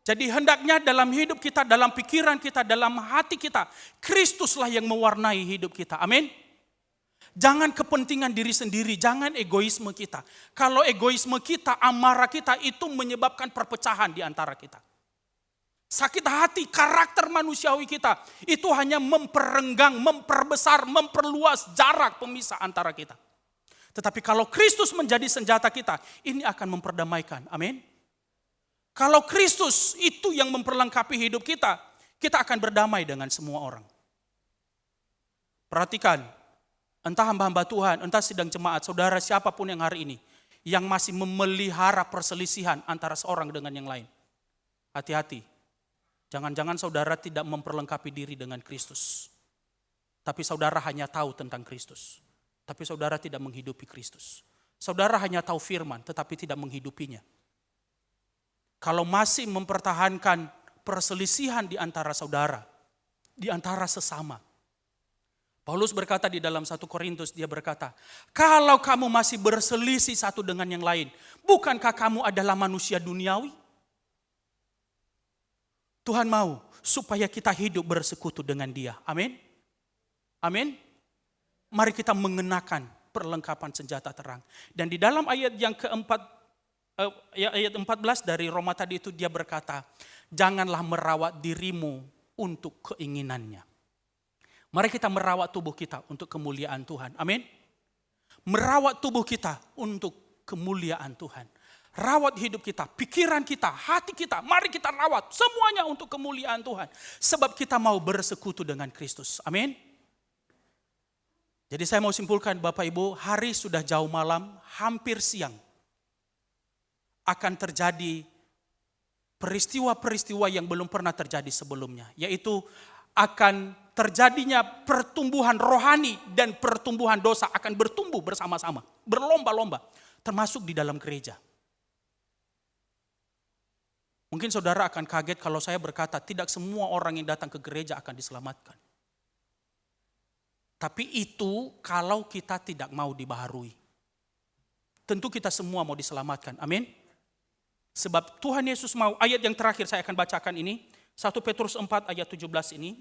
[SPEAKER 6] Jadi hendaknya dalam hidup kita, dalam pikiran kita, dalam hati kita, Kristuslah yang mewarnai hidup kita. Amin. Jangan kepentingan diri sendiri, jangan egoisme kita. Kalau egoisme kita, amarah kita itu menyebabkan perpecahan di antara kita. Sakit hati, karakter manusiawi kita itu hanya memperenggang, memperbesar, memperluas jarak pemisah antara kita. Tetapi kalau Kristus menjadi senjata kita, ini akan memperdamaikan. Amin. Kalau Kristus itu yang memperlengkapi hidup kita, kita akan berdamai dengan semua orang. Perhatikan, entah hamba-hamba Tuhan, entah sidang jemaat, saudara siapapun yang hari ini, yang masih memelihara perselisihan antara seorang dengan yang lain. Hati-hati. Jangan-jangan saudara tidak memperlengkapi diri dengan Kristus. Tapi saudara hanya tahu tentang Kristus. Tapi saudara tidak menghidupi Kristus. Saudara hanya tahu firman tetapi tidak menghidupinya. Kalau masih mempertahankan perselisihan di antara saudara, di antara sesama. Paulus berkata di dalam 1 Korintus, dia berkata, kalau kamu masih berselisih satu dengan yang lain, bukankah kamu adalah manusia duniawi? Tuhan mau supaya kita hidup bersekutu dengan Dia. Amin. Amin. Mari kita mengenakan perlengkapan senjata terang. Dan di dalam ayat yang keempat, ayat 14 dari Roma tadi itu dia berkata, janganlah merawat dirimu untuk keinginannya. Mari kita merawat tubuh kita untuk kemuliaan Tuhan. Amin. Merawat tubuh kita untuk kemuliaan Tuhan. Rawat hidup kita, pikiran kita, hati kita. Mari kita rawat semuanya untuk kemuliaan Tuhan. Sebab kita mau bersekutu dengan Kristus. Amin. Jadi saya mau simpulkan Bapak Ibu, hari sudah jauh malam, hampir siang. Akan terjadi peristiwa-peristiwa yang belum pernah terjadi sebelumnya. Yaitu akan terjadinya pertumbuhan rohani dan pertumbuhan dosa akan bertumbuh bersama-sama. Berlomba-lomba, termasuk di dalam gereja. Mungkin saudara akan kaget kalau saya berkata tidak semua orang yang datang ke gereja akan diselamatkan. Tapi itu kalau kita tidak mau dibaharui. Tentu kita semua mau diselamatkan. Amin. Sebab Tuhan Yesus mau, ayat yang terakhir saya akan bacakan ini. 1 Petrus 4 ayat 17 ini.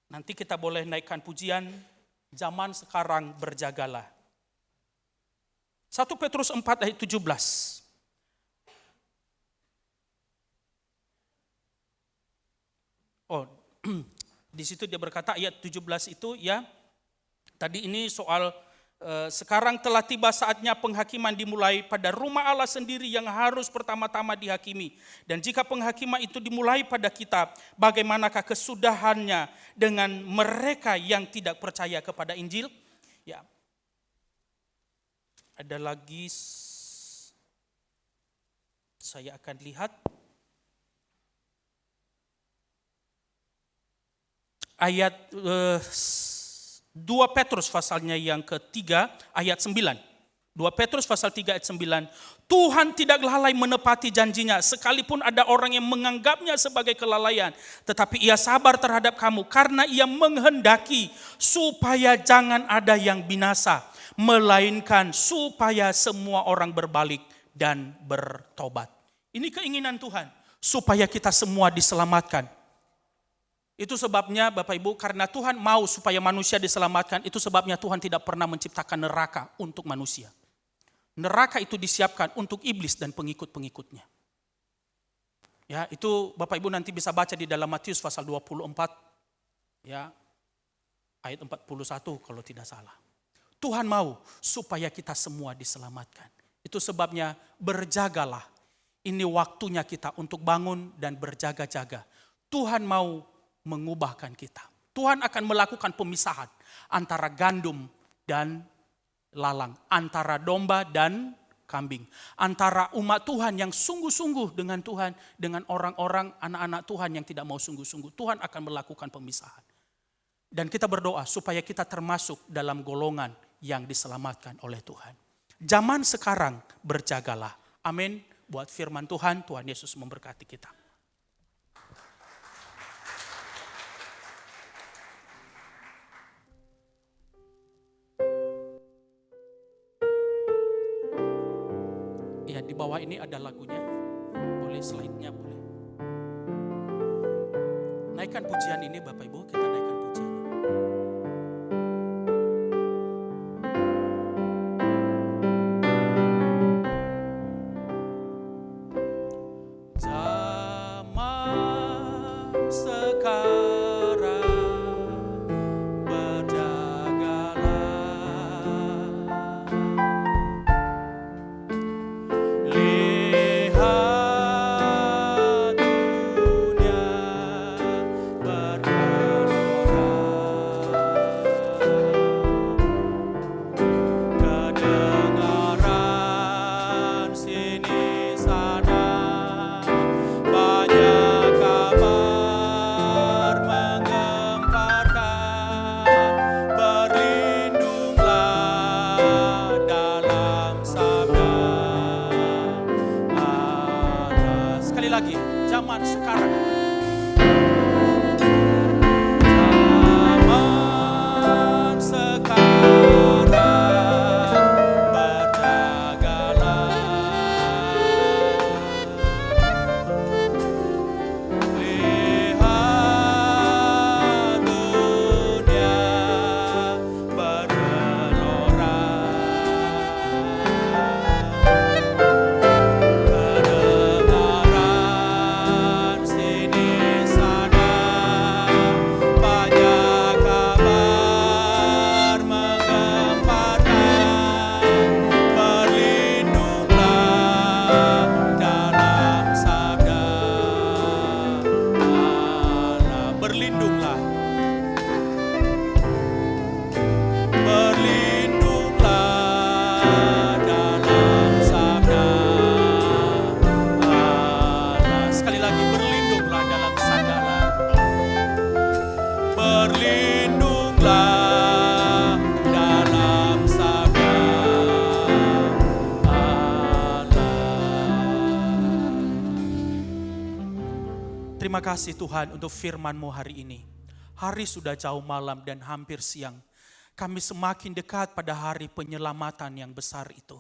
[SPEAKER 6] Nanti kita boleh naikkan pujian, zaman sekarang berjagalah. 1 Petrus 4 ayat 17. Oh, di situ dia berkata ayat 17 itu ya, tadi ini soal sekarang telah tiba saatnya penghakiman dimulai pada rumah Allah sendiri yang harus pertama-tama dihakimi. Dan jika penghakiman itu dimulai pada kita, bagaimanakah kesudahannya dengan mereka yang tidak percaya kepada Injil? Ya. Ada lagi saya akan lihat ayat 2 Petrus pasalnya yang ketiga ayat 9. 2 Petrus pasal 3 ayat 9. Tuhan tidak lalai menepati janjinya sekalipun ada orang yang menganggapnya sebagai kelalaian. Tetapi ia sabar terhadap kamu karena ia menghendaki supaya jangan ada yang binasa. Melainkan supaya semua orang berbalik dan bertobat. Ini keinginan Tuhan supaya kita semua diselamatkan. Itu sebabnya Bapak Ibu, karena Tuhan mau supaya manusia diselamatkan, itu sebabnya Tuhan tidak pernah menciptakan neraka untuk manusia. Neraka itu disiapkan untuk iblis dan pengikut-pengikutnya. Ya, itu Bapak Ibu nanti bisa baca di dalam Matius pasal 24, ya, ayat 41 kalau tidak salah. Tuhan mau supaya kita semua diselamatkan. Itu sebabnya berjagalah. Ini waktunya kita untuk bangun dan berjaga-jaga. Tuhan mau mengubahkan kita. Tuhan akan melakukan pemisahan antara gandum dan lalang, antara domba dan kambing, antara umat Tuhan yang sungguh-sungguh dengan Tuhan, dengan orang-orang anak-anak Tuhan yang tidak mau sungguh-sungguh. Tuhan akan melakukan pemisahan. Dan kita berdoa supaya kita termasuk dalam golongan yang diselamatkan oleh Tuhan. Zaman sekarang berjagalah. Amin. Buat firman Tuhan, Tuhan Yesus memberkati kita. Ya, di bawah ini ada lagunya. Boleh slide-nya, boleh. Naikkan pujian ini Bapak Ibu, kita naikkan pujian ini. Zaman sekarang lagi, zaman sekarang. Zaman sekarang berjagalah. Lihat dunia bergelora. Berlindunglah dalam sabda Allah. Terima kasih Tuhan untuk firman-Mu hari ini. Hari sudah jauh malam dan hampir siang. Kami semakin dekat pada hari penyelamatan yang besar itu.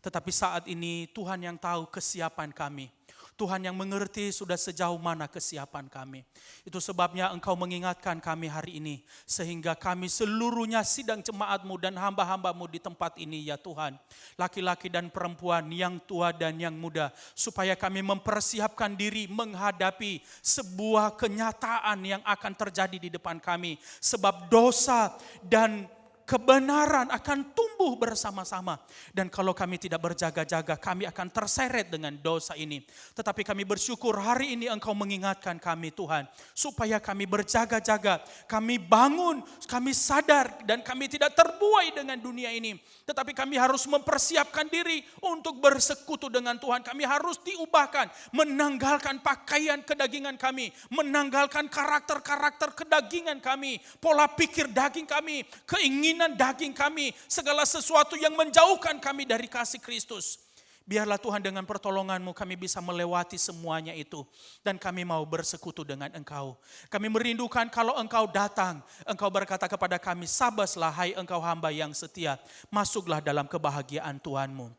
[SPEAKER 6] Tetapi saat ini Tuhan yang tahu kesiapan kami. Tuhan yang mengerti sudah sejauh mana kesiapan kami. Itu sebabnya Engkau mengingatkan kami hari ini. Sehingga kami seluruhnya sidang jemaat-Mu dan hamba-hamba-Mu di tempat ini ya Tuhan. Laki-laki dan perempuan yang tua dan yang muda. Supaya kami mempersiapkan diri menghadapi sebuah kenyataan yang akan terjadi di depan kami. Sebab dosa dan kebenaran akan tumbuh bersama-sama. Dan kalau kami tidak berjaga-jaga, kami akan terseret dengan dosa ini. Tetapi kami bersyukur hari ini Engkau mengingatkan kami Tuhan. Supaya kami berjaga-jaga, kami bangun, kami sadar dan kami tidak terbuai dengan dunia ini. Tetapi kami harus mempersiapkan diri untuk bersekutu dengan Tuhan. Kami harus diubahkan, menanggalkan pakaian kedagingan kami. Menanggalkan karakter-karakter kedagingan kami. Pola pikir daging kami, keinginan daging kami, segala sesuatu yang menjauhkan kami dari kasih Kristus. Biarlah Tuhan dengan pertolongan-Mu kami bisa melewati semuanya itu. Dan kami mau bersekutu dengan Engkau. Kami merindukan kalau Engkau datang, Engkau berkata kepada kami, sabaslah hai Engkau hamba yang setia, masuklah dalam kebahagiaan Tuhan-Mu.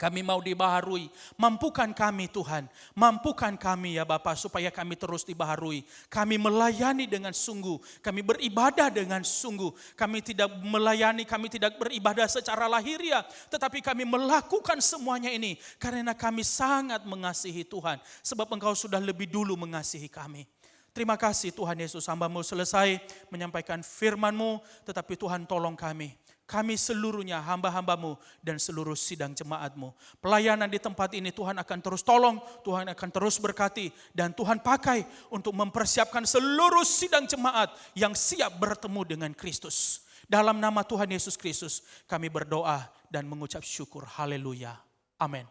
[SPEAKER 6] Kami mau dibaharui, mampukan kami Tuhan, mampukan kami ya Bapa supaya kami terus dibaharui. Kami melayani dengan sungguh, kami beribadah dengan sungguh. Kami tidak melayani, kami tidak beribadah secara lahiriah, tetapi kami melakukan semuanya ini karena kami sangat mengasihi Tuhan. Sebab Engkau sudah lebih dulu mengasihi kami. Terima kasih Tuhan Yesus, hamba-Mu selesai menyampaikan firman-Mu, tetapi Tuhan tolong kami. Kami seluruhnya hamba-hamba-Mu dan seluruh sidang jemaat-Mu. Pelayanan di tempat ini Tuhan akan terus tolong, Tuhan akan terus berkati. Dan Tuhan pakai untuk mempersiapkan seluruh sidang jemaat yang siap bertemu dengan Kristus. Dalam nama Tuhan Yesus Kristus kami berdoa dan mengucap syukur. Haleluya. Amin.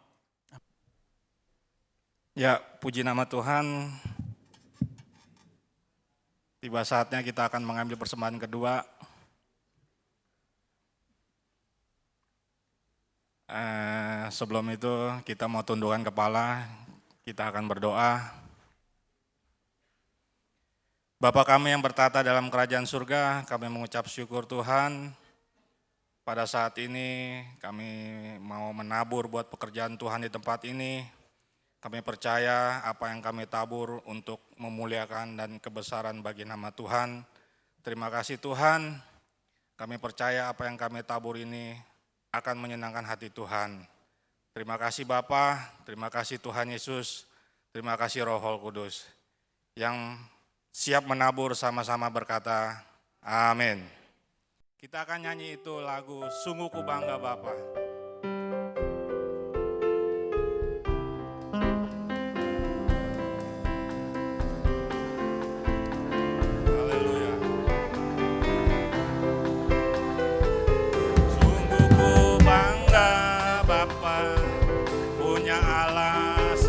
[SPEAKER 7] Ya, puji nama Tuhan. Tiba saatnya kita akan mengambil persembahan kedua. Sebelum itu kita mau tundukkan kepala, kita akan berdoa. Bapa kami yang bertata dalam kerajaan surga, kami mengucap syukur Tuhan. Pada saat ini kami mau menabur buat pekerjaan Tuhan di tempat ini. Kami percaya apa yang kami tabur untuk memuliakan dan kebesaran bagi nama Tuhan. Terima kasih Tuhan, kami percaya apa yang kami tabur ini akan menyenangkan hati Tuhan. Terima kasih Bapa, terima kasih Tuhan Yesus, terima kasih Roh Kudus yang siap menabur sama-sama berkata, amin. Kita akan nyanyi itu lagu Sungguh Ku Bangga Bapa.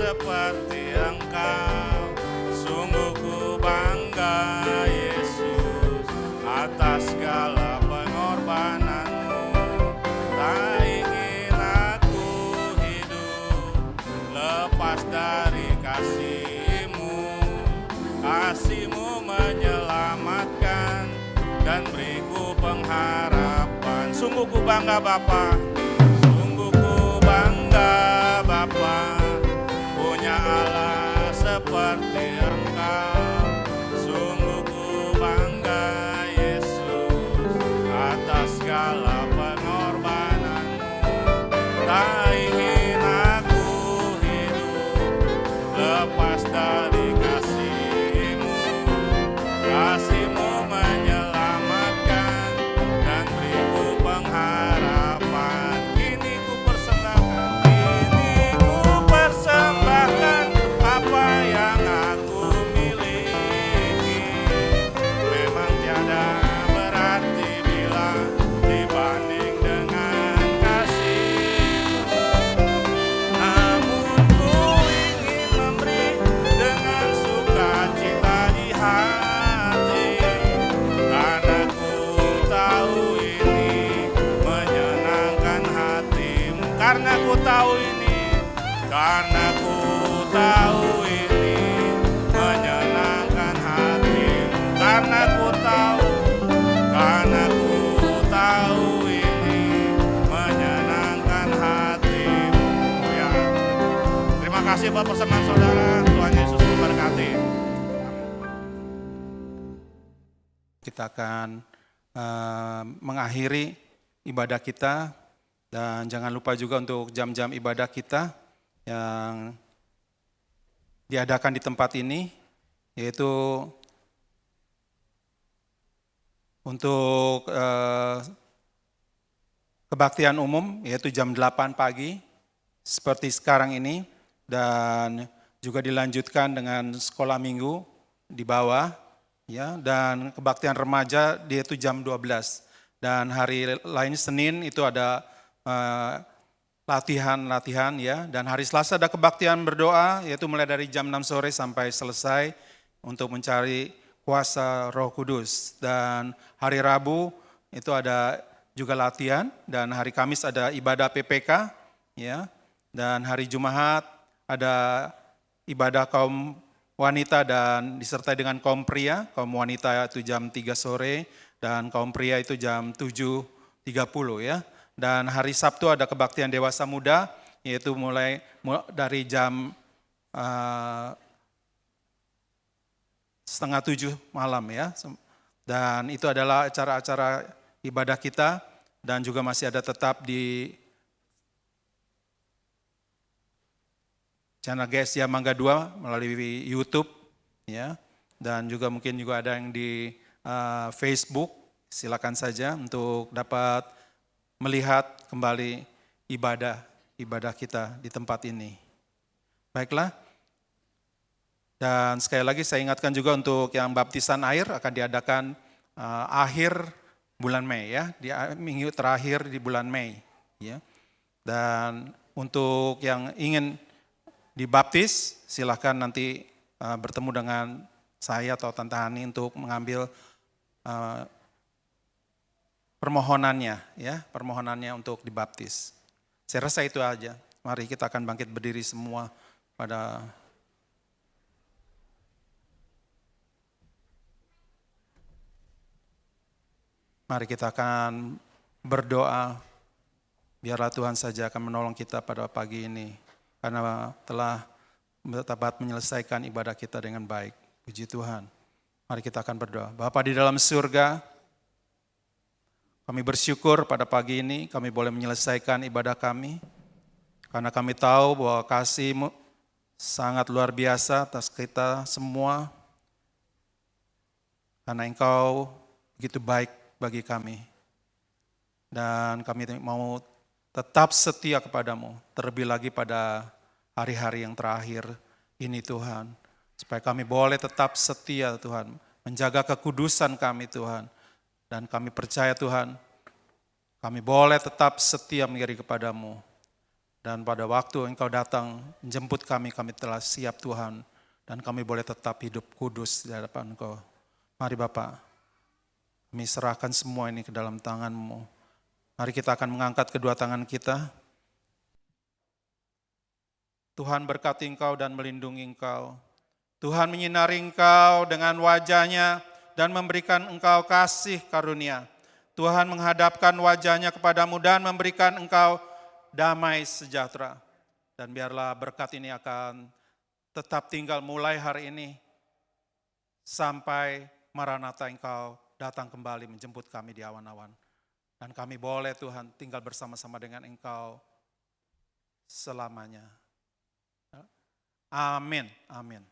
[SPEAKER 7] Seperti Engkau, sungguh ku bangga Yesus atas segala pengorbanan-Mu. Tak ingin aku hidup lepas dari kasih-Mu. Kasih-Mu menyelamatkan dan beriku pengharapan. Sungguh ku bangga Bapa, sungguh ku bangga Bapa. Punya Allah seperti Engkau, sungguh ku bangga Yesus atas segala pengorbanan-Mu. Tak ingin aku hidup lepas dari kasih-Mu. Kasih-Mu menyelamatkan dan beriku pengharapan. buat persembahan saudara. Tuhan Yesus memberkati.
[SPEAKER 1] Kita akan mengakhiri ibadah kita, dan jangan lupa juga untuk jam-jam ibadah kita yang diadakan di tempat ini, yaitu untuk kebaktian umum, yaitu jam 8 pagi, seperti sekarang ini, dan juga dilanjutkan dengan sekolah minggu di bawah, ya, dan kebaktian remaja yaitu jam 12. Dan hari lain Senin itu ada latihan ya, dan hari Selasa ada kebaktian berdoa, yaitu mulai dari jam 6 sore sampai selesai untuk mencari kuasa Roh Kudus. Dan hari Rabu itu ada juga latihan, dan hari Kamis ada ibadah PPK, ya, dan hari Jumat ada ibadah kaum wanita dan disertai dengan kaum pria. Kaum wanita itu jam 3 sore dan kaum pria itu jam 7.30 ya. Dan hari Sabtu ada kebaktian dewasa muda, yaitu mulai dari jam 6:30 malam ya. Dan itu adalah acara-acara ibadah kita, dan juga masih ada tetap di channel GSIA Mangga 2 melalui YouTube ya, dan juga mungkin juga ada yang di Facebook. Silakan saja untuk dapat melihat kembali ibadah kita di tempat ini. Baiklah. Dan sekali lagi saya ingatkan juga untuk yang baptisan air akan diadakan akhir bulan Mei ya, di minggu terakhir di bulan Mei ya. Dan untuk yang ingin dibaptis, silahkan nanti bertemu dengan saya atau Tante Hani untuk mengambil permohonannya untuk dibaptis. Saya rasa itu aja. Mari kita akan bangkit berdiri semua pada mari kita akan berdoa. Biarlah Tuhan saja akan menolong kita pada pagi ini, karena telah dapat menyelesaikan ibadah kita dengan baik. Puji Tuhan. Mari kita akan berdoa. Bapa di dalam surga, kami bersyukur pada pagi ini kami boleh menyelesaikan ibadah kami, karena kami tahu bahwa kasih-Mu sangat luar biasa atas kita semua, karena Engkau begitu baik bagi kami. Dan kami mau tetap setia kepadamu, terlebih lagi pada hari-hari yang terakhir ini Tuhan. Supaya kami boleh tetap setia Tuhan, menjaga kekudusan kami Tuhan. Dan kami percaya Tuhan, kami boleh tetap setia mengiring kepadamu. Dan pada waktu Engkau datang menjemput kami, kami telah siap Tuhan. Dan kami boleh tetap hidup kudus di hadapan Engkau. Mari Bapak, kami serahkan semua ini ke dalam tangan-Mu. Mari kita akan mengangkat kedua tangan kita. Tuhan berkati Engkau dan melindungi Engkau. Tuhan menyinari Engkau dengan wajah-Nya dan memberikan Engkau kasih karunia. Tuhan menghadapkan wajah-Nya kepadamu dan memberikan Engkau damai sejahtera. Dan biarlah berkat ini akan tetap tinggal mulai hari ini sampai Maranatha Engkau datang kembali menjemput kami di awan-awan. Dan kami boleh Tuhan tinggal bersama-sama dengan Engkau selamanya. Amin, amin.